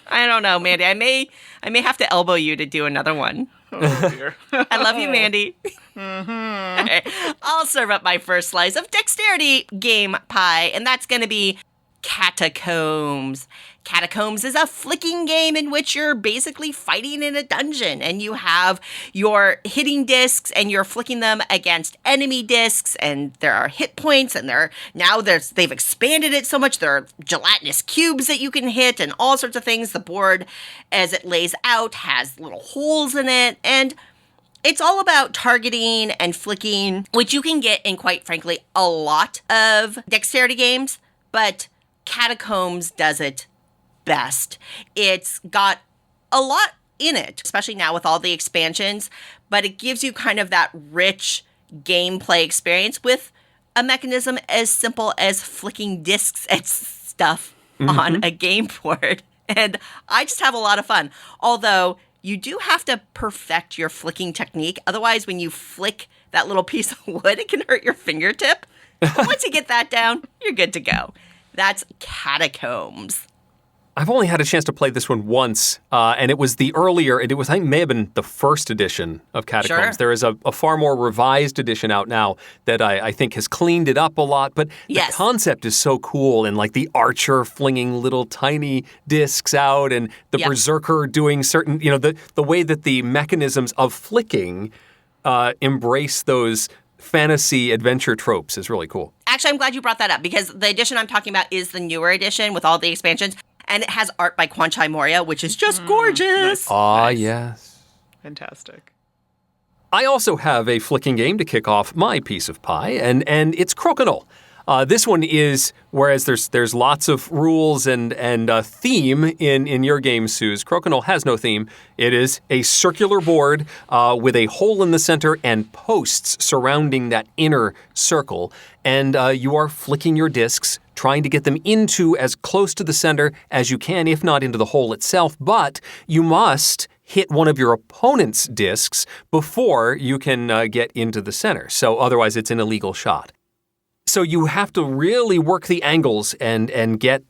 I don't know, Mandi. I may have to elbow you to do another one. Oh, dear. I love you, Mandi. Mm-hmm. Okay, I'll serve up my first slice of dexterity game pie, and that's going to be Catacombs. Catacombs is a flicking game in which you're basically fighting in a dungeon, and you have your hitting discs and you're flicking them against enemy discs, and there are hit points, and they've expanded it so much there are gelatinous cubes that you can hit and all sorts of things. The board, as it lays out, has little holes in it, and it's all about targeting and flicking, which you can get in, quite frankly, a lot of dexterity games, but Catacombs does it best. It's got a lot in it, especially now with all the expansions, but it gives you kind of that rich gameplay experience with a mechanism as simple as flicking discs at stuff on a game board. And I just have a lot of fun. Although you do have to perfect your flicking technique. Otherwise, when you flick that little piece of wood, it can hurt your fingertip. Once you get that down, you're good to go. That's Catacombs. I've only had a chance to play this one once, and it was the earlier, I think may have been the first edition of Catacombs. Sure. There is a far more revised edition out now that I think has cleaned it up a lot, but the concept is so cool, and like the archer flinging little tiny discs out, and the berserker doing certain, the way that the mechanisms of flicking embrace those fantasy adventure tropes is really cool. Actually, I'm glad you brought that up because the edition I'm talking about is the newer edition with all the expansions. And it has art by Kwanchai Moria, which is just gorgeous. Ah, yes. Fantastic. I also have a flicking game to kick off my piece of pie, and it's Crokinole. This one is, whereas there's lots of rules and theme in your game, Suze, Crokinole has no theme. It is a circular board with a hole in the center and posts surrounding that inner circle. And you are flicking your discs, trying to get them into as close to the center as you can, if not into the hole itself. But you must hit one of your opponent's discs before you can get into the center. So otherwise, it's an illegal shot. So you have to really work the angles and get,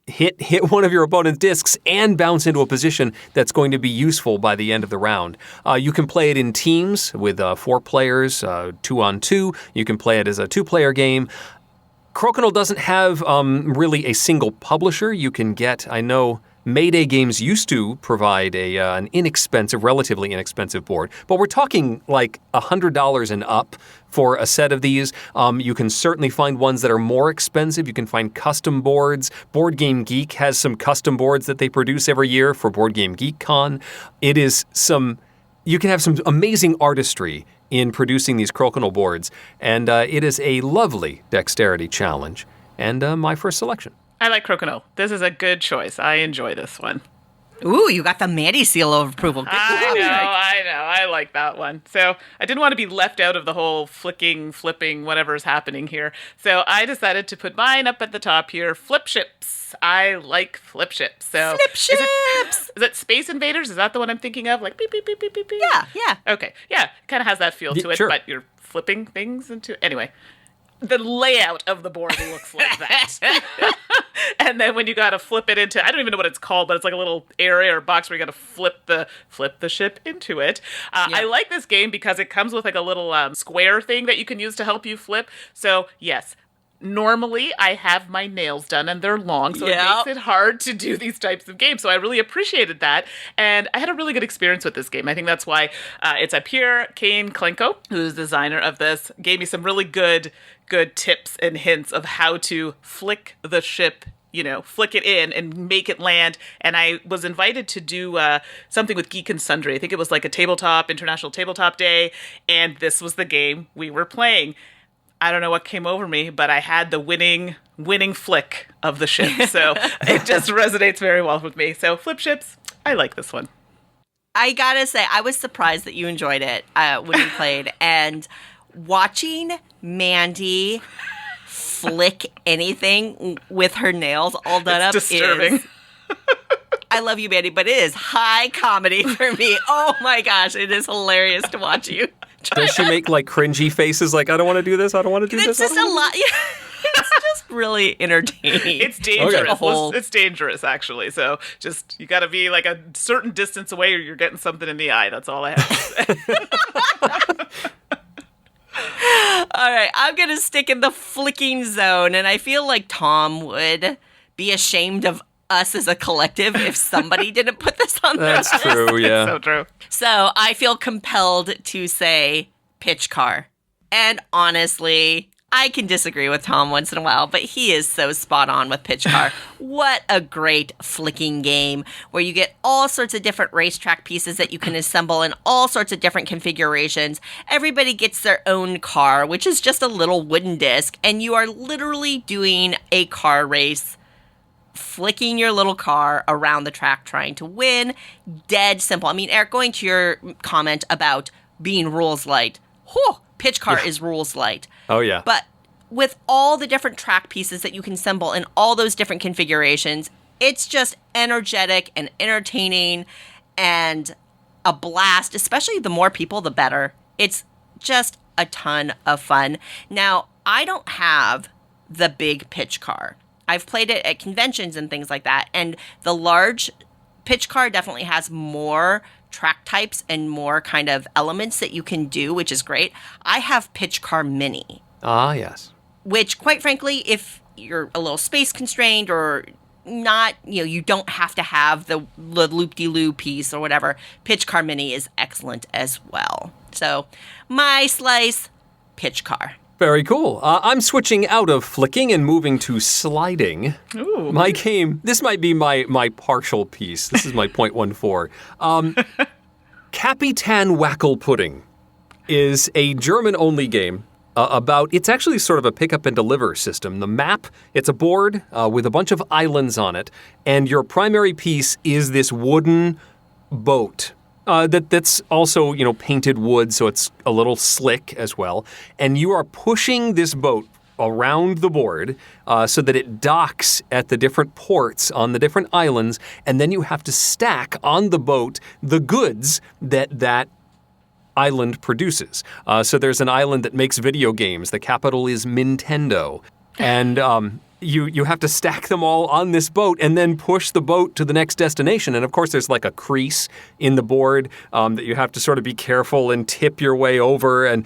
hit one of your opponent's discs and bounce into a position that's going to be useful by the end of the round. You can play it in teams with 4 players, 2-on-2. You can play it as a 2-player game. Crokinole doesn't have really a single publisher. You can get, I know, Mayday Games used to provide an relatively inexpensive board, but we're talking like $100 and up for a set of these. You can certainly find ones that are more expensive. You can find custom boards. Board Game Geek has some custom boards that they produce every year for Board Game Geek Con. You can have some amazing artistry in producing these Crokinole boards, and it is a lovely dexterity challenge, and my first selection. I like Crokinole. This is a good choice. I enjoy this one. Ooh, you got the Mandi seal of approval. Good I know. I like that one. So I didn't want to be left out of the whole flicking, flipping, whatever's happening here. So I decided to put mine up at the top here. Flip ships. I like flip ships. So flip ships! Is it Space Invaders? Is that the one I'm thinking of? Like beep, beep, beep, beep, beep, beep? Yeah. Okay. Yeah. Kind of has that feel to it, sure. but you're flipping things into... Anyway. The layout of the board looks like that. And then when you got to flip it into, I don't even know what it's called, but it's like a little area or box where you got to flip the ship into it. I like this game because it comes with like a little square thing that you can use to help you flip. So yes, normally I have my nails done and they're long, so it makes it hard to do these types of games. So I really appreciated that. And I had a really good experience with this game. I think that's why it's up here. Kane Calico, who's the designer of this, gave me some really good tips and hints of how to flick the ship, flick it in and make it land. And I was invited to do something with Geek and Sundry. I think it was like a International Tabletop Day. And this was the game we were playing. I don't know what came over me, but I had the winning flick of the ship. So it just resonates very well with me. So flip ships, I like this one. I gotta say, I was surprised that you enjoyed it when you played. And watching Mandi flick anything with her nails all done up disturbing. I love you, Mandi, but it is high comedy for me. Oh my gosh, it is hilarious to watch you. Does she make like cringy faces like, I don't want to do this, I don't want to do this? It's just a lot. It's just really entertaining. It's dangerous. Okay. It's dangerous, actually. So just, you got to be like a certain distance away or you're getting something in the eye. That's all I have to say. All right, I'm going to stick in the flicking zone, and I feel like Tom would be ashamed of us as a collective if somebody didn't put this on their list. That's true, yeah. So true. So I feel compelled to say pitch car. And honestly, I can disagree with Tom once in a while, but he is so spot on with pitch car. What a great flicking game where you get all sorts of different racetrack pieces that you can assemble in all sorts of different configurations. Everybody gets their own car, which is just a little wooden disc, and you are literally doing a car race, flicking your little car around the track trying to win. Dead simple. I mean, Eric, going to your comment about being rules light, pitch car is rules light. Oh, yeah. But with all the different track pieces that you can assemble in all those different configurations, it's just energetic and entertaining and a blast, especially the more people, the better. It's just a ton of fun. Now, I don't have the big pitch car. I've played it at conventions and things like that. And the large pitch car definitely has more track types and more kind of elements that you can do, which is great. I have pitch car mini. Ah, yes. Which, quite frankly, if you're a little space constrained or not, you don't have to have the loop-de-loop piece or whatever, pitch car mini is excellent as well. So, my slice, pitch car. Very cool. I'm switching out of flicking and moving to sliding. Ooh. My game, this might be my partial piece. This is my .14. Kapitan Wackelpudding is a German-only game about, it's actually sort of a pick up and deliver system. The map, it's a board with a bunch of islands on it, and your primary piece is this wooden boat. That's also, painted wood, so it's a little slick as well. And you are pushing this boat around the board so that it docks at the different ports on the different islands, and then you have to stack on the boat the goods that island produces. So there's an island that makes video games. The capital is Nintendo. And you have to stack them all on this boat and then push the boat to the next destination. And of course, there's like a crease in the board that you have to sort of be careful and tip your way over. And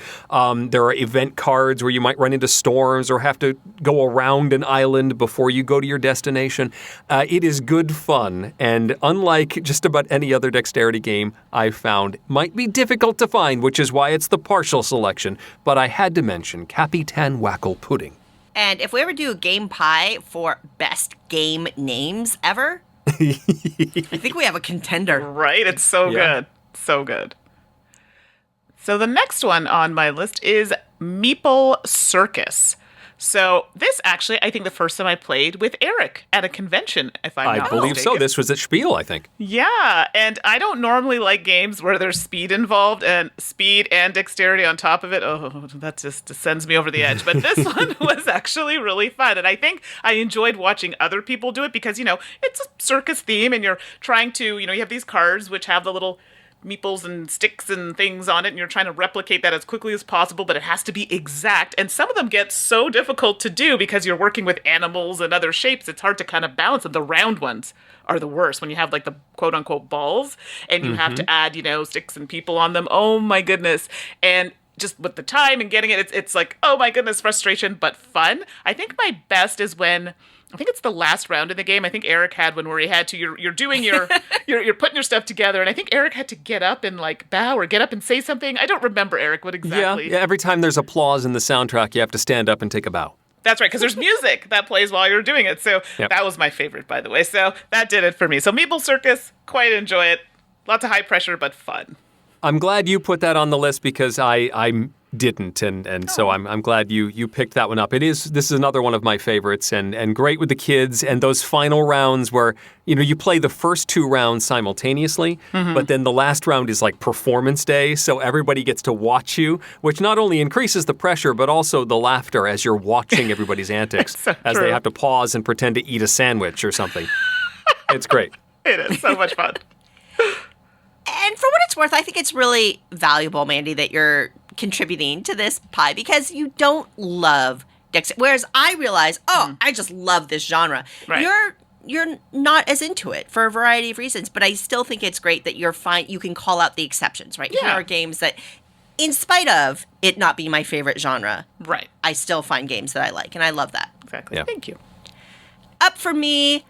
there are event cards where you might run into storms or have to go around an island before you go to your destination. It is good fun. And unlike just about any other dexterity game I've found, might be difficult to find, which is why it's the partial selection. But I had to mention Kapitan Wackelpudding. And if we ever do a game pie for best game names ever, I think we have a contender. Right? It's so good. So good. So the next one on my list is Meeple Circus. So this actually, I think the first time I played with Eric at a convention, if I'm not believe mistaken. so. This was at Spiel, I think. Yeah, and I don't normally like games where there's speed involved and speed and dexterity on top of it. Oh, that just sends me over the edge. But this one was actually really fun. And I think I enjoyed watching other people do it because, it's a circus theme and you're trying to, you have these cards which have the little meeples and sticks and things on it, and you're trying to replicate that as quickly as possible, but it has to be exact. And some of them get so difficult to do because you're working with animals and other shapes. It's hard to kind of balance them. The round ones are the worst when you have like the quote unquote balls and you have to add, sticks and people on them. Oh my goodness. And just with the time and getting it, it's like, oh my goodness, frustration, but fun. I think my best is when, I think it's the last round in the game. I think Eric had one where he had to, you're doing your, you're putting your stuff together. And I think Eric had to get up and like bow or get up and say something. I don't remember, Eric, what exactly. Yeah, every time there's applause in the soundtrack, you have to stand up and take a bow. That's right, because there's music that plays while you're doing it. So That was my favorite, by the way. So that did it for me. So Meeple Circus, quite enjoy it. Lots of high pressure, but fun. I'm glad you put that on the list because I didn't, and so I'm glad you picked that one up. This is another one of my favorites, and great with the kids, and those final rounds where you play the first two rounds simultaneously, but then the last round is like performance day, so everybody gets to watch you, which not only increases the pressure but also the laughter as you're watching everybody's antics so as true. they have to pause and pretend to eat a sandwich or something. It's great. It is so much fun. And for what it's worth, I think it's really valuable, Mandi, that you're contributing to this pie because you don't love dexterity. Whereas I realize, I just love this genre. Right. You're not as into it for a variety of reasons, but I still think it's great that you can call out the exceptions, right? Yeah. Here are games that, in spite of it not being my favorite genre, Right. I still find games that I like, and I love that. Exactly. Yeah. Thank you. Up for me,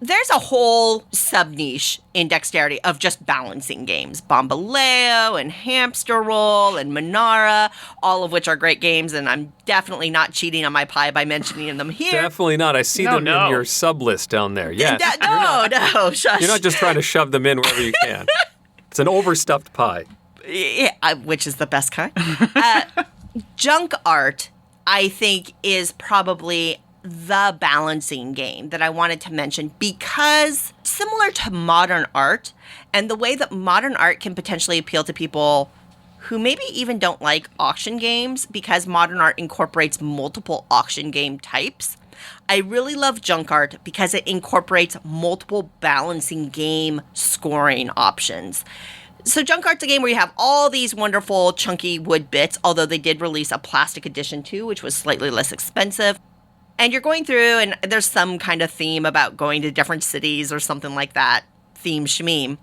there's a whole sub-niche in dexterity of just balancing games. Bombaleo and Hamster Roll and Monara, all of which are great games, and I'm definitely not cheating on my pie by mentioning them here. Definitely not. I see them in your sub list down there. Yes. No, shush. You're not just trying to shove them in wherever you can. It's an overstuffed pie. Yeah, which is the best kind. Junk art, I think, is probably the balancing game that I wanted to mention because similar to modern art and the way that modern art can potentially appeal to people who maybe even don't like auction games because modern art incorporates multiple auction game types. I really love junk art because it incorporates multiple balancing game scoring options. So junk art's a game where you have all these wonderful chunky wood bits, although they did release a plastic edition too, which was slightly less expensive. And you're going through, and there's some kind of theme about going to different cities or something like that, theme shmeem.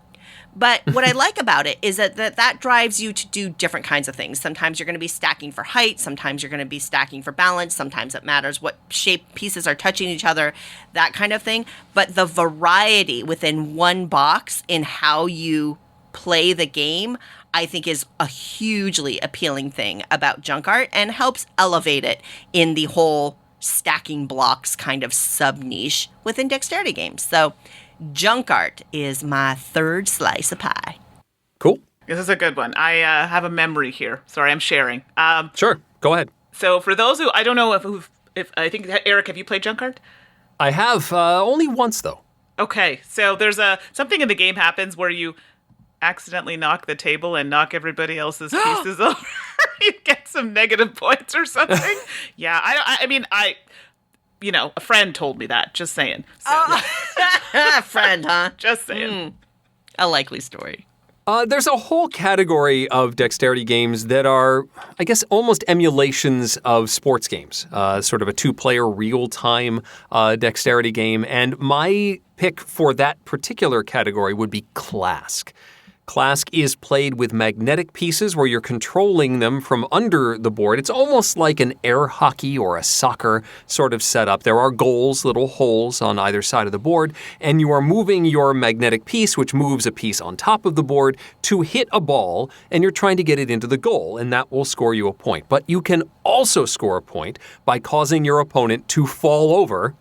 But what I like about it is that drives you to do different kinds of things. Sometimes you're going to be stacking for height. Sometimes you're going to be stacking for balance. Sometimes it matters what shape pieces are touching each other, that kind of thing. But the variety within one box in how you play the game, I think is a hugely appealing thing about junk art and helps elevate it in the whole stacking blocks kind of sub-niche within dexterity games. So junk art is my third slice of pie. Cool. This is a good one. I have a memory here. Sorry, I'm sharing. Sure. Go ahead. So for those who, I don't know if I think, Eric, have you played junk art? I have only once, though. Okay, so there's something in the game happens where you accidentally knock the table and knock everybody else's pieces over. You get some negative points or something. Yeah, I mean, a friend told me that. Just saying. So, Friend, huh? just saying. A likely story. There's a whole category of dexterity games that are, I guess, almost emulations of sports games, sort of a two-player real-time dexterity game. And my pick for that particular category would be Clask. Clask is played with magnetic pieces where you're controlling them from under the board. It's almost like an air hockey or a soccer sort of setup. There are goals, little holes on either side of the board, and you are moving your magnetic piece, which moves a piece on top of the board, to hit a ball, and you're trying to get it into the goal, and that will score you a point. But you can also score a point by causing your opponent to fall over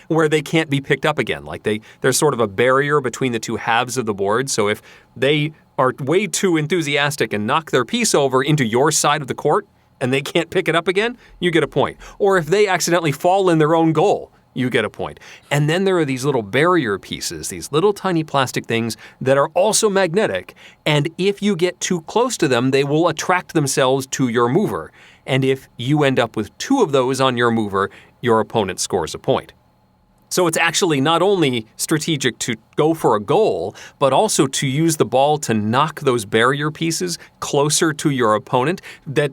where they can't be picked up again. Like there's sort of a barrier between the two halves of the board. So if they are way too enthusiastic and knock their piece over into your side of the court and they can't pick it up again, you get a point. Or if they accidentally fall in their own goal, you get a point. And then there are these little barrier pieces, these little tiny plastic things that are also magnetic. And if you get too close to them, they will attract themselves to your mover. And if you end up with two of those on your mover, your opponent scores a point. So it's actually not only strategic to go for a goal, but also to use the ball to knock those barrier pieces closer to your opponent that,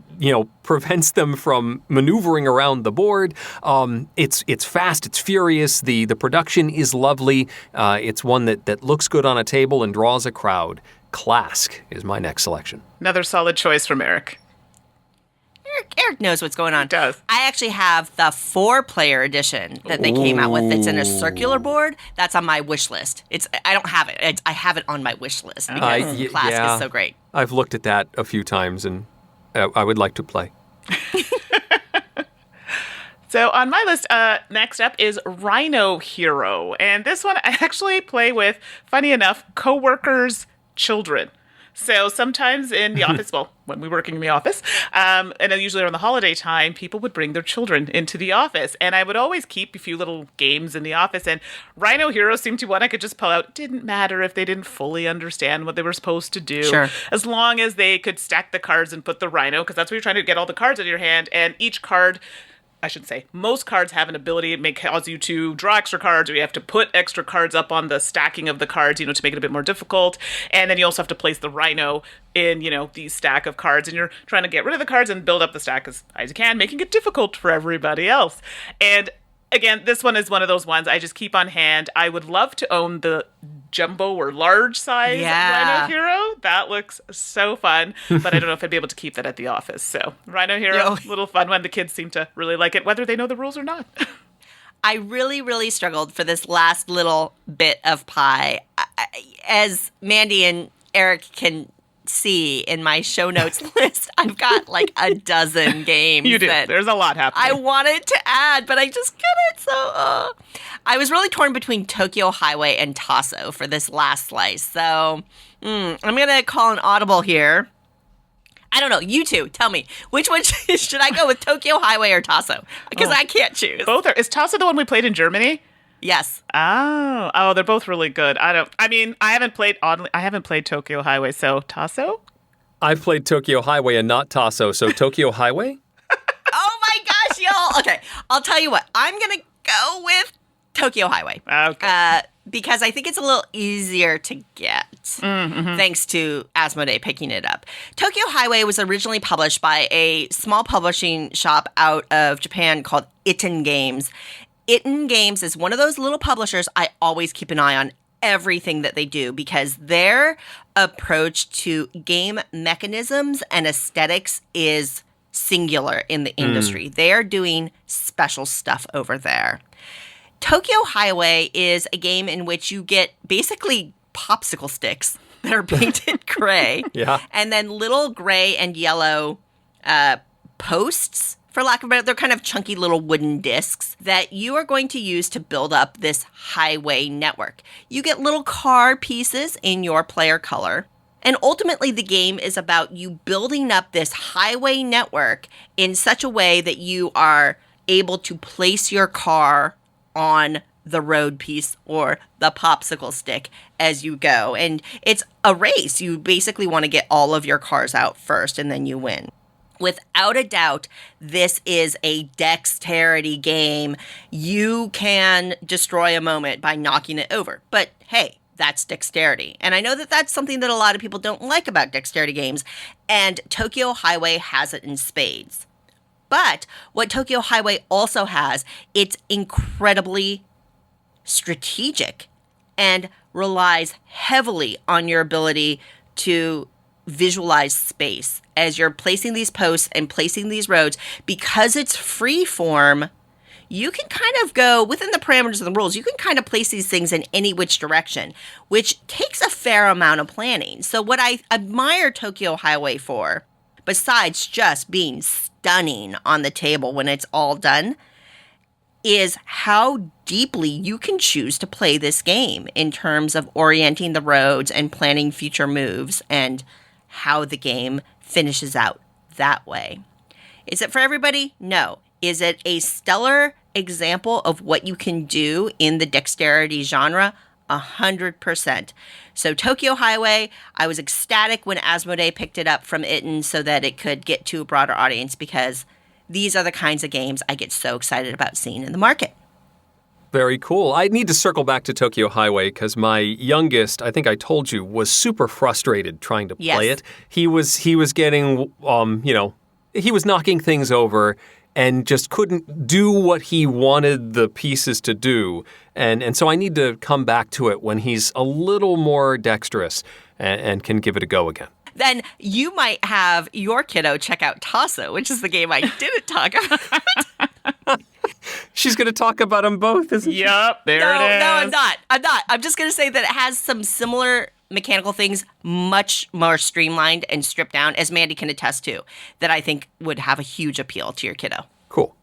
prevents them from maneuvering around the board. It's fast, it's furious, the production is lovely. It's one that looks good on a table and draws a crowd. Clask is my next selection. Another solid choice from Eric. Eric knows what's going on. He does. I actually have the 4-player edition that they came out with that's in a circular board. That's on my wish list. I don't have it. I have it on my wish list because Clask is so great. I've looked at that a few times and I would like to play. So on my list, next up is Rhino Hero. And this one I actually play with, funny enough, coworkers' children. So sometimes in the office, well, when we're working in the office, and usually around the holiday time, people would bring their children into the office. And I would always keep a few little games in the office. And Rhino Hero seemed to one I could just pull out. It didn't matter if they didn't fully understand what they were supposed to do. Sure. As long as they could stack the cards and put the rhino, because that's what you're trying to get all the cards in your hand. And each card, I should say, most cards have an ability. It may cause you to draw extra cards, or you have to put extra cards up on the stacking of the cards, to make it a bit more difficult. And then you also have to place the rhino in, the stack of cards. And you're trying to get rid of the cards and build up the stack as high as you can, making it difficult for everybody else. And again, this one is one of those ones I just keep on hand. I would love to own the jumbo or large size Rhino Hero. That looks so fun, but I don't know if I'd be able to keep that at the office. So Rhino Hero, little fun one. The kids seem to really like it, whether they know the rules or not. I really, really struggled for this last little bit of pie. As Mandy and Eric can see in my show notes list, I've got like a dozen games. You do. There's a lot happening. I wanted to add, but I just couldn't. So I was really torn between Tokyo Highway and Tasso for this last slice. So I'm going to call an audible here. I don't know. You two, tell me. Which one should I go with, Tokyo Highway or Tasso? Because I can't choose. Both are. Is Tasso the one we played in Germany? Yes. Oh, they're both really good. I haven't played Tokyo Highway, so Tasso? I've played Tokyo Highway and not Tasso, so Tokyo Highway? Oh my gosh, y'all. Okay, I'll tell you what. I'm going to go with Tokyo Highway. Okay. Because I think it's a little easier to get, thanks to Asmodee picking it up. Tokyo Highway was originally published by a small publishing shop out of Japan called Itten Games. Itten Games is one of those little publishers I always keep an eye on everything that they do because their approach to game mechanisms and aesthetics is singular in the industry. They are doing special stuff over there. Tokyo Highway is a game in which you get basically popsicle sticks that are painted gray. Yeah. And then little gray and yellow posts, for lack of a better, they're kind of chunky little wooden discs that you are going to use to build up this highway network. You get little car pieces in your player color. And ultimately, the game is about you building up this highway network in such a way that you are able to place your car on the road piece or the popsicle stick as you go. And it's a race. You basically want to get all of your cars out first and then you win. Without a doubt, this is a dexterity game. You can destroy a moment by knocking it over. But hey, that's dexterity. And I know that that's something that a lot of people don't like about dexterity games. And Tokyo Highway has it in spades. But what Tokyo Highway also has, it's incredibly strategic and relies heavily on your ability to visualize space as you're placing these posts and placing these roads. Because it's free form, you can kind of go within the parameters of the rules. You can kind of place these things in any which direction, which takes a fair amount of planning. So what I admire Tokyo Highway for, besides just being stunning on the table when it's all done, is how deeply you can choose to play this game in terms of orienting the roads and planning future moves and how the game finishes out that way. Is it for everybody? No. Is it a stellar example of what you can do in the dexterity genre? 100%. So Tokyo Highway, I was ecstatic when Asmodee picked it up from Itten so that it could get to a broader audience because these are the kinds of games I get so excited about seeing in the market. Very cool. I need to circle back to Tokyo Highway because my youngest, I think I told you, was super frustrated trying to play it. He was getting, he was knocking things over and just couldn't do what he wanted the pieces to do. And so I need to come back to it when he's a little more dexterous and can give it a go again. Then you might have your kiddo check out Tasso, which is the game I didn't talk about. She's going to talk about them both, isn't she? Yep, there it is. No, I'm not. I'm just going to say that it has some similar mechanical things, much more streamlined and stripped down, as Mandi can attest to, that I think would have a huge appeal to your kiddo. Cool.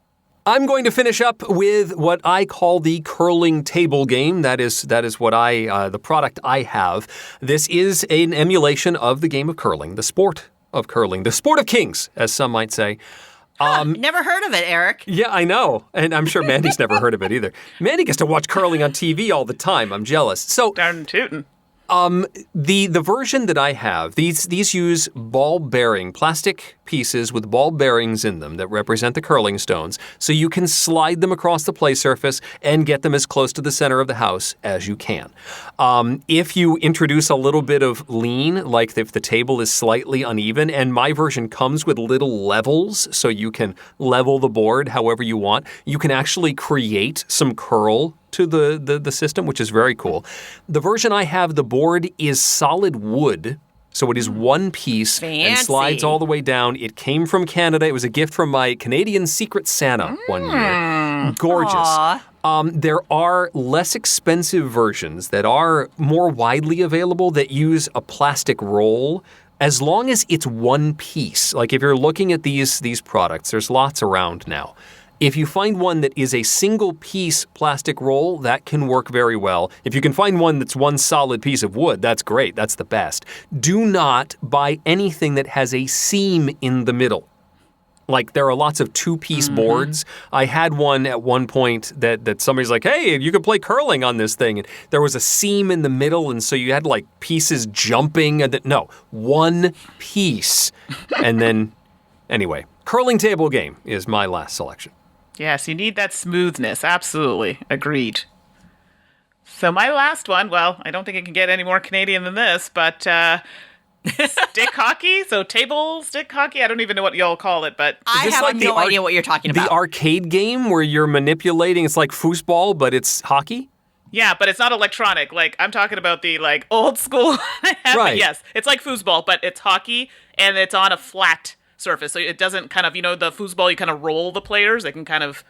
I'm going to finish up with what I call the curling table game. That is what the product I have. This is an emulation of the game of curling, the sport of curling, the sport of kings, as some might say. Never heard of it, Eric. Yeah, I know. And I'm sure Mandy's never heard of it either. Mandy gets to watch curling on TV all the time. I'm jealous. So, Darn tootin'. The version that I have, these use ball bearing, plastic pieces with ball bearings in them that represent the curling stones, so you can slide them across the play surface and get them as close to the center of the house as you can. If you introduce a little bit of lean, like if the table is slightly uneven, and my version comes with little levels, so you can level the board however you want, you can actually create some curl to the system, which is very cool. The version I have, the board is solid wood, so it is one piece Fancy. and slides all the way down. It came from Canada. It was a gift from my Canadian Secret Santa one year. Gorgeous. There are less expensive versions that are more widely available that use a plastic roll. As long as it's one piece, like if you're looking at these products, there's lots around now. If you find one that is a single piece plastic roll, that can work very well. If you can find one that's one solid piece of wood, that's great. That's the best. Do not buy anything that has a seam in the middle. Like there are lots of two-piece boards. I had one at one point that somebody's like, hey, you could play curling on this thing. And there was a seam in the middle, and so you had like pieces jumping. No, one piece. And then, anyway, curling table game is my last selection. Yes, you need that smoothness. Absolutely. Agreed. So my last one, well, I don't think it can get any more Canadian than this, but stick hockey. So table stick hockey. I don't even know what y'all call it, but I this have like the no idea what you're talking about. The arcade game where you're manipulating, it's like foosball, but it's hockey? yeah, but it's not electronic. Like I'm talking about the like old school. Right. Yes, it's like foosball, but it's hockey and it's on a flat surface. So it doesn't kind of, the foosball, you kind of roll the players. They can kind of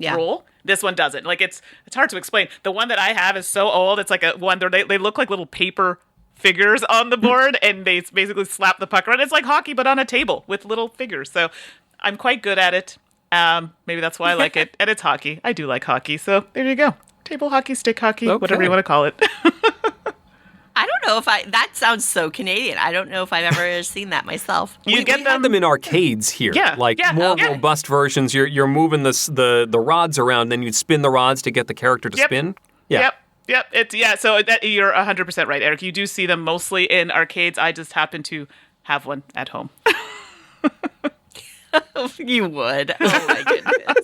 roll. This one doesn't. Like it's hard to explain. The one that I have is so old. It's like a one. They look like little paper figures on the board, and they basically slap the puck around. It's like hockey, but on a table with little figures. So I'm quite good at it. Maybe that's why I like it. And it's hockey. I do like hockey. So there you go. Table hockey, stick hockey, whatever you want to call it. I don't know if that sounds so Canadian. I don't know if I've ever seen that myself. We had them in arcades here. More robust versions. You're moving the rods around, then you'd spin the rods to get the character to spin. Yeah. Yep. So you're 100% right, Eric. You do see them mostly in arcades. I just happen to have one at home. You would. Oh my goodness.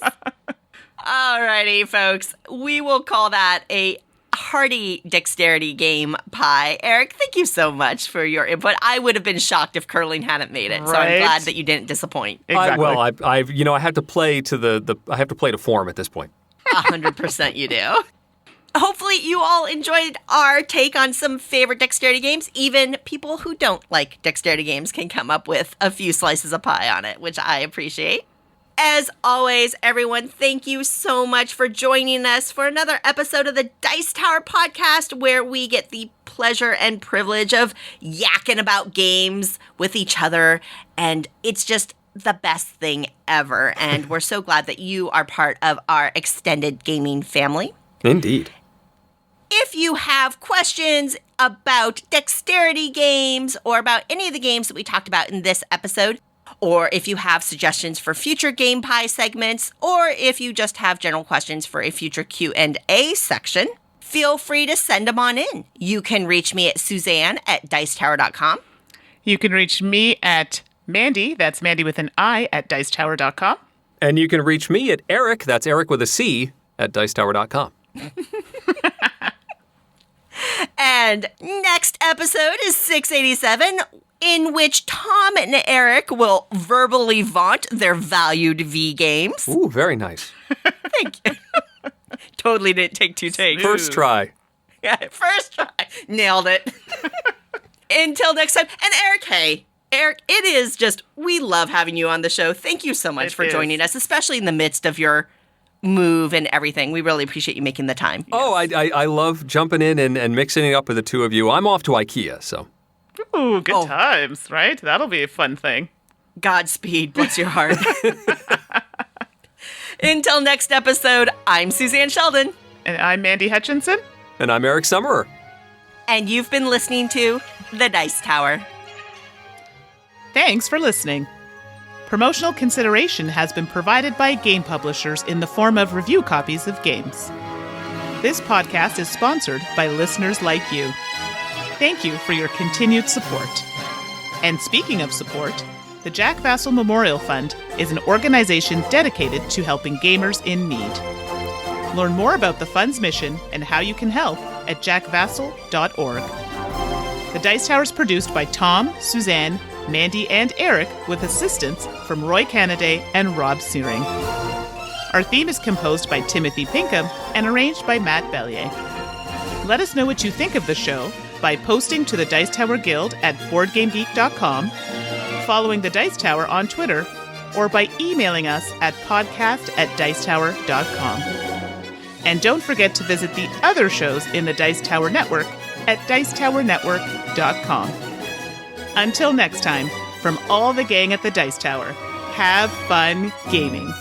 Alrighty, folks. We will call that a hearty dexterity game pie. Eric, thank you so much for your input. I would have been shocked if curling hadn't made it, so I'm glad that you didn't disappoint. Exactly. I have to play to I have to play to form at this point. 100% you do. Hopefully you all enjoyed our take on some favorite dexterity games. Even people who don't like dexterity games can come up with a few slices of pie on it, which I appreciate. As always, everyone, thank you so much for joining us for another episode of the Dice Tower podcast, where we get the pleasure and privilege of yakking about games with each other. And it's just the best thing ever. And we're so glad that you are part of our extended gaming family. Indeed. If you have questions about dexterity games or about any of the games that we talked about in this episode, or if you have suggestions for future Game Pie segments, or if you just have general questions for a future Q&A section, feel free to send them on in. You can reach me at Suzanne at dicetower.com. You can reach me at Mandi, that's Mandi with an I, at dicetower.com. And you can reach me at Eric, that's Eric with a C, at dicetower.com. And next episode is 687, in which Tom and Eric will verbally vaunt their valued V games. Ooh, very nice. Thank you. Totally didn't take two takes. First try. Yeah, first try. Nailed it. Until next time. And Eric, hey. Eric, it is just, we love having you on the show. Thank you so much for joining us, especially in the midst of your move and everything. We really appreciate you making the time. Oh, I love jumping in and mixing it up with the two of you. I'm off to IKEA, so. Ooh, good times, right? That'll be a fun thing. Godspeed. Bless your heart. Until next episode, I'm Suzanne Sheldon. And I'm Mandi Hutchinson. And I'm Eric Summerer. And you've been listening to The Dice Tower. Thanks for listening. Promotional consideration has been provided by game publishers in the form of review copies of games. This podcast is sponsored by listeners like you. Thank you for your continued support. And speaking of support, the Jack Vassal Memorial Fund is an organization dedicated to helping gamers in need. Learn more about the fund's mission and how you can help at jackvassal.org. The Dice Tower is produced by Tom, Suzanne, Mandi, and Eric with assistance from Roy Canaday and Rob Searing. Our theme is composed by Timothy Pinkham and arranged by Matt Bellier. Let us know what you think of the show by posting to the Dice Tower Guild at BoardGameGeek.com, following the Dice Tower on Twitter, or by emailing us at podcast@dicetower.com. And don't forget to visit the other shows in the Dice Tower Network at dicetowernetwork.com. Until next time, from all the gang at the Dice Tower, have fun gaming.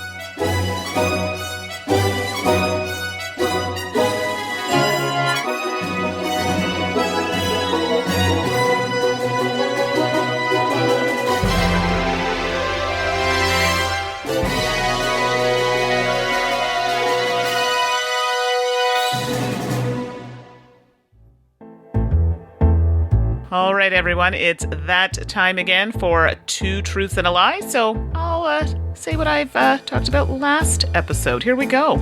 All right, everyone, it's that time again for Two Truths and a Lie. So I'll say what I've talked about last episode. Here we go.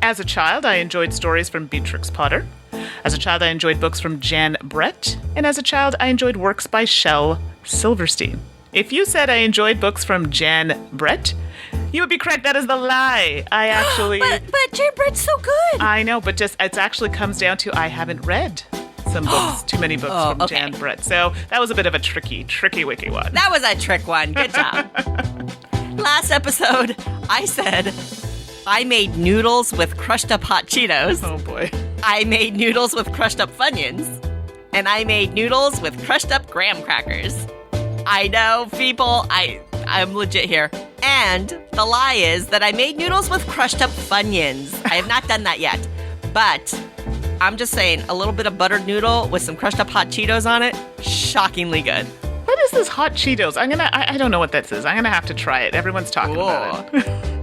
As a child, I enjoyed stories from Beatrix Potter. As a child, I enjoyed books from Jan Brett. And as a child, I enjoyed works by Shel Silverstein. If you said I enjoyed books from Jan Brett, you would be correct. That is the lie. I actually... but Jan Brett's so good. I know, but just it actually comes down to I haven't read some books, too many books from okay. Jan Brett. So that was a bit of a tricky wiki one. That was a trick one. Good job. Last episode, I said I made noodles with crushed up hot Cheetos. Oh boy. I made noodles with crushed up Funyuns. And I made noodles with crushed up graham crackers. I know, people, I'm legit here. And the lie is that I made noodles with crushed up Funyuns. I have not done that yet. But I'm just saying, a little bit of buttered noodle with some crushed up hot Cheetos on it, shockingly good. What is this hot Cheetos? I don't know what this is. I'm gonna have to try it. Everyone's talking about it.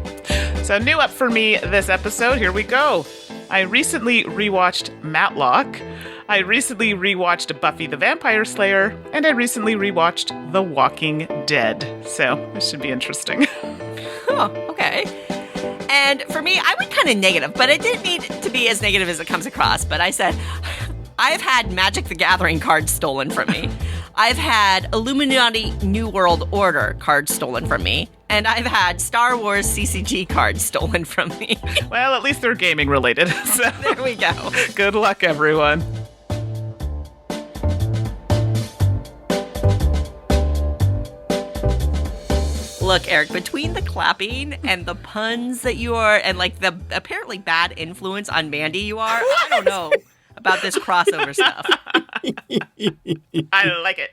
So new up for me this episode, here we go. I recently rewatched Matlock. I recently rewatched Buffy the Vampire Slayer, and I recently rewatched The Walking Dead. So this should be interesting. Oh, okay. And for me, I went kind of negative, but it didn't need to be as negative as it comes across. But I said, I've had Magic the Gathering cards stolen from me. I've had Illuminati New World Order cards stolen from me. And I've had Star Wars CCG cards stolen from me. Well, at least they're gaming related. So There we go. good luck, everyone. Look, Eric, between the clapping and the puns that you are, and like the apparently bad influence on Mandy you are, I don't know about this crossover stuff. I like it.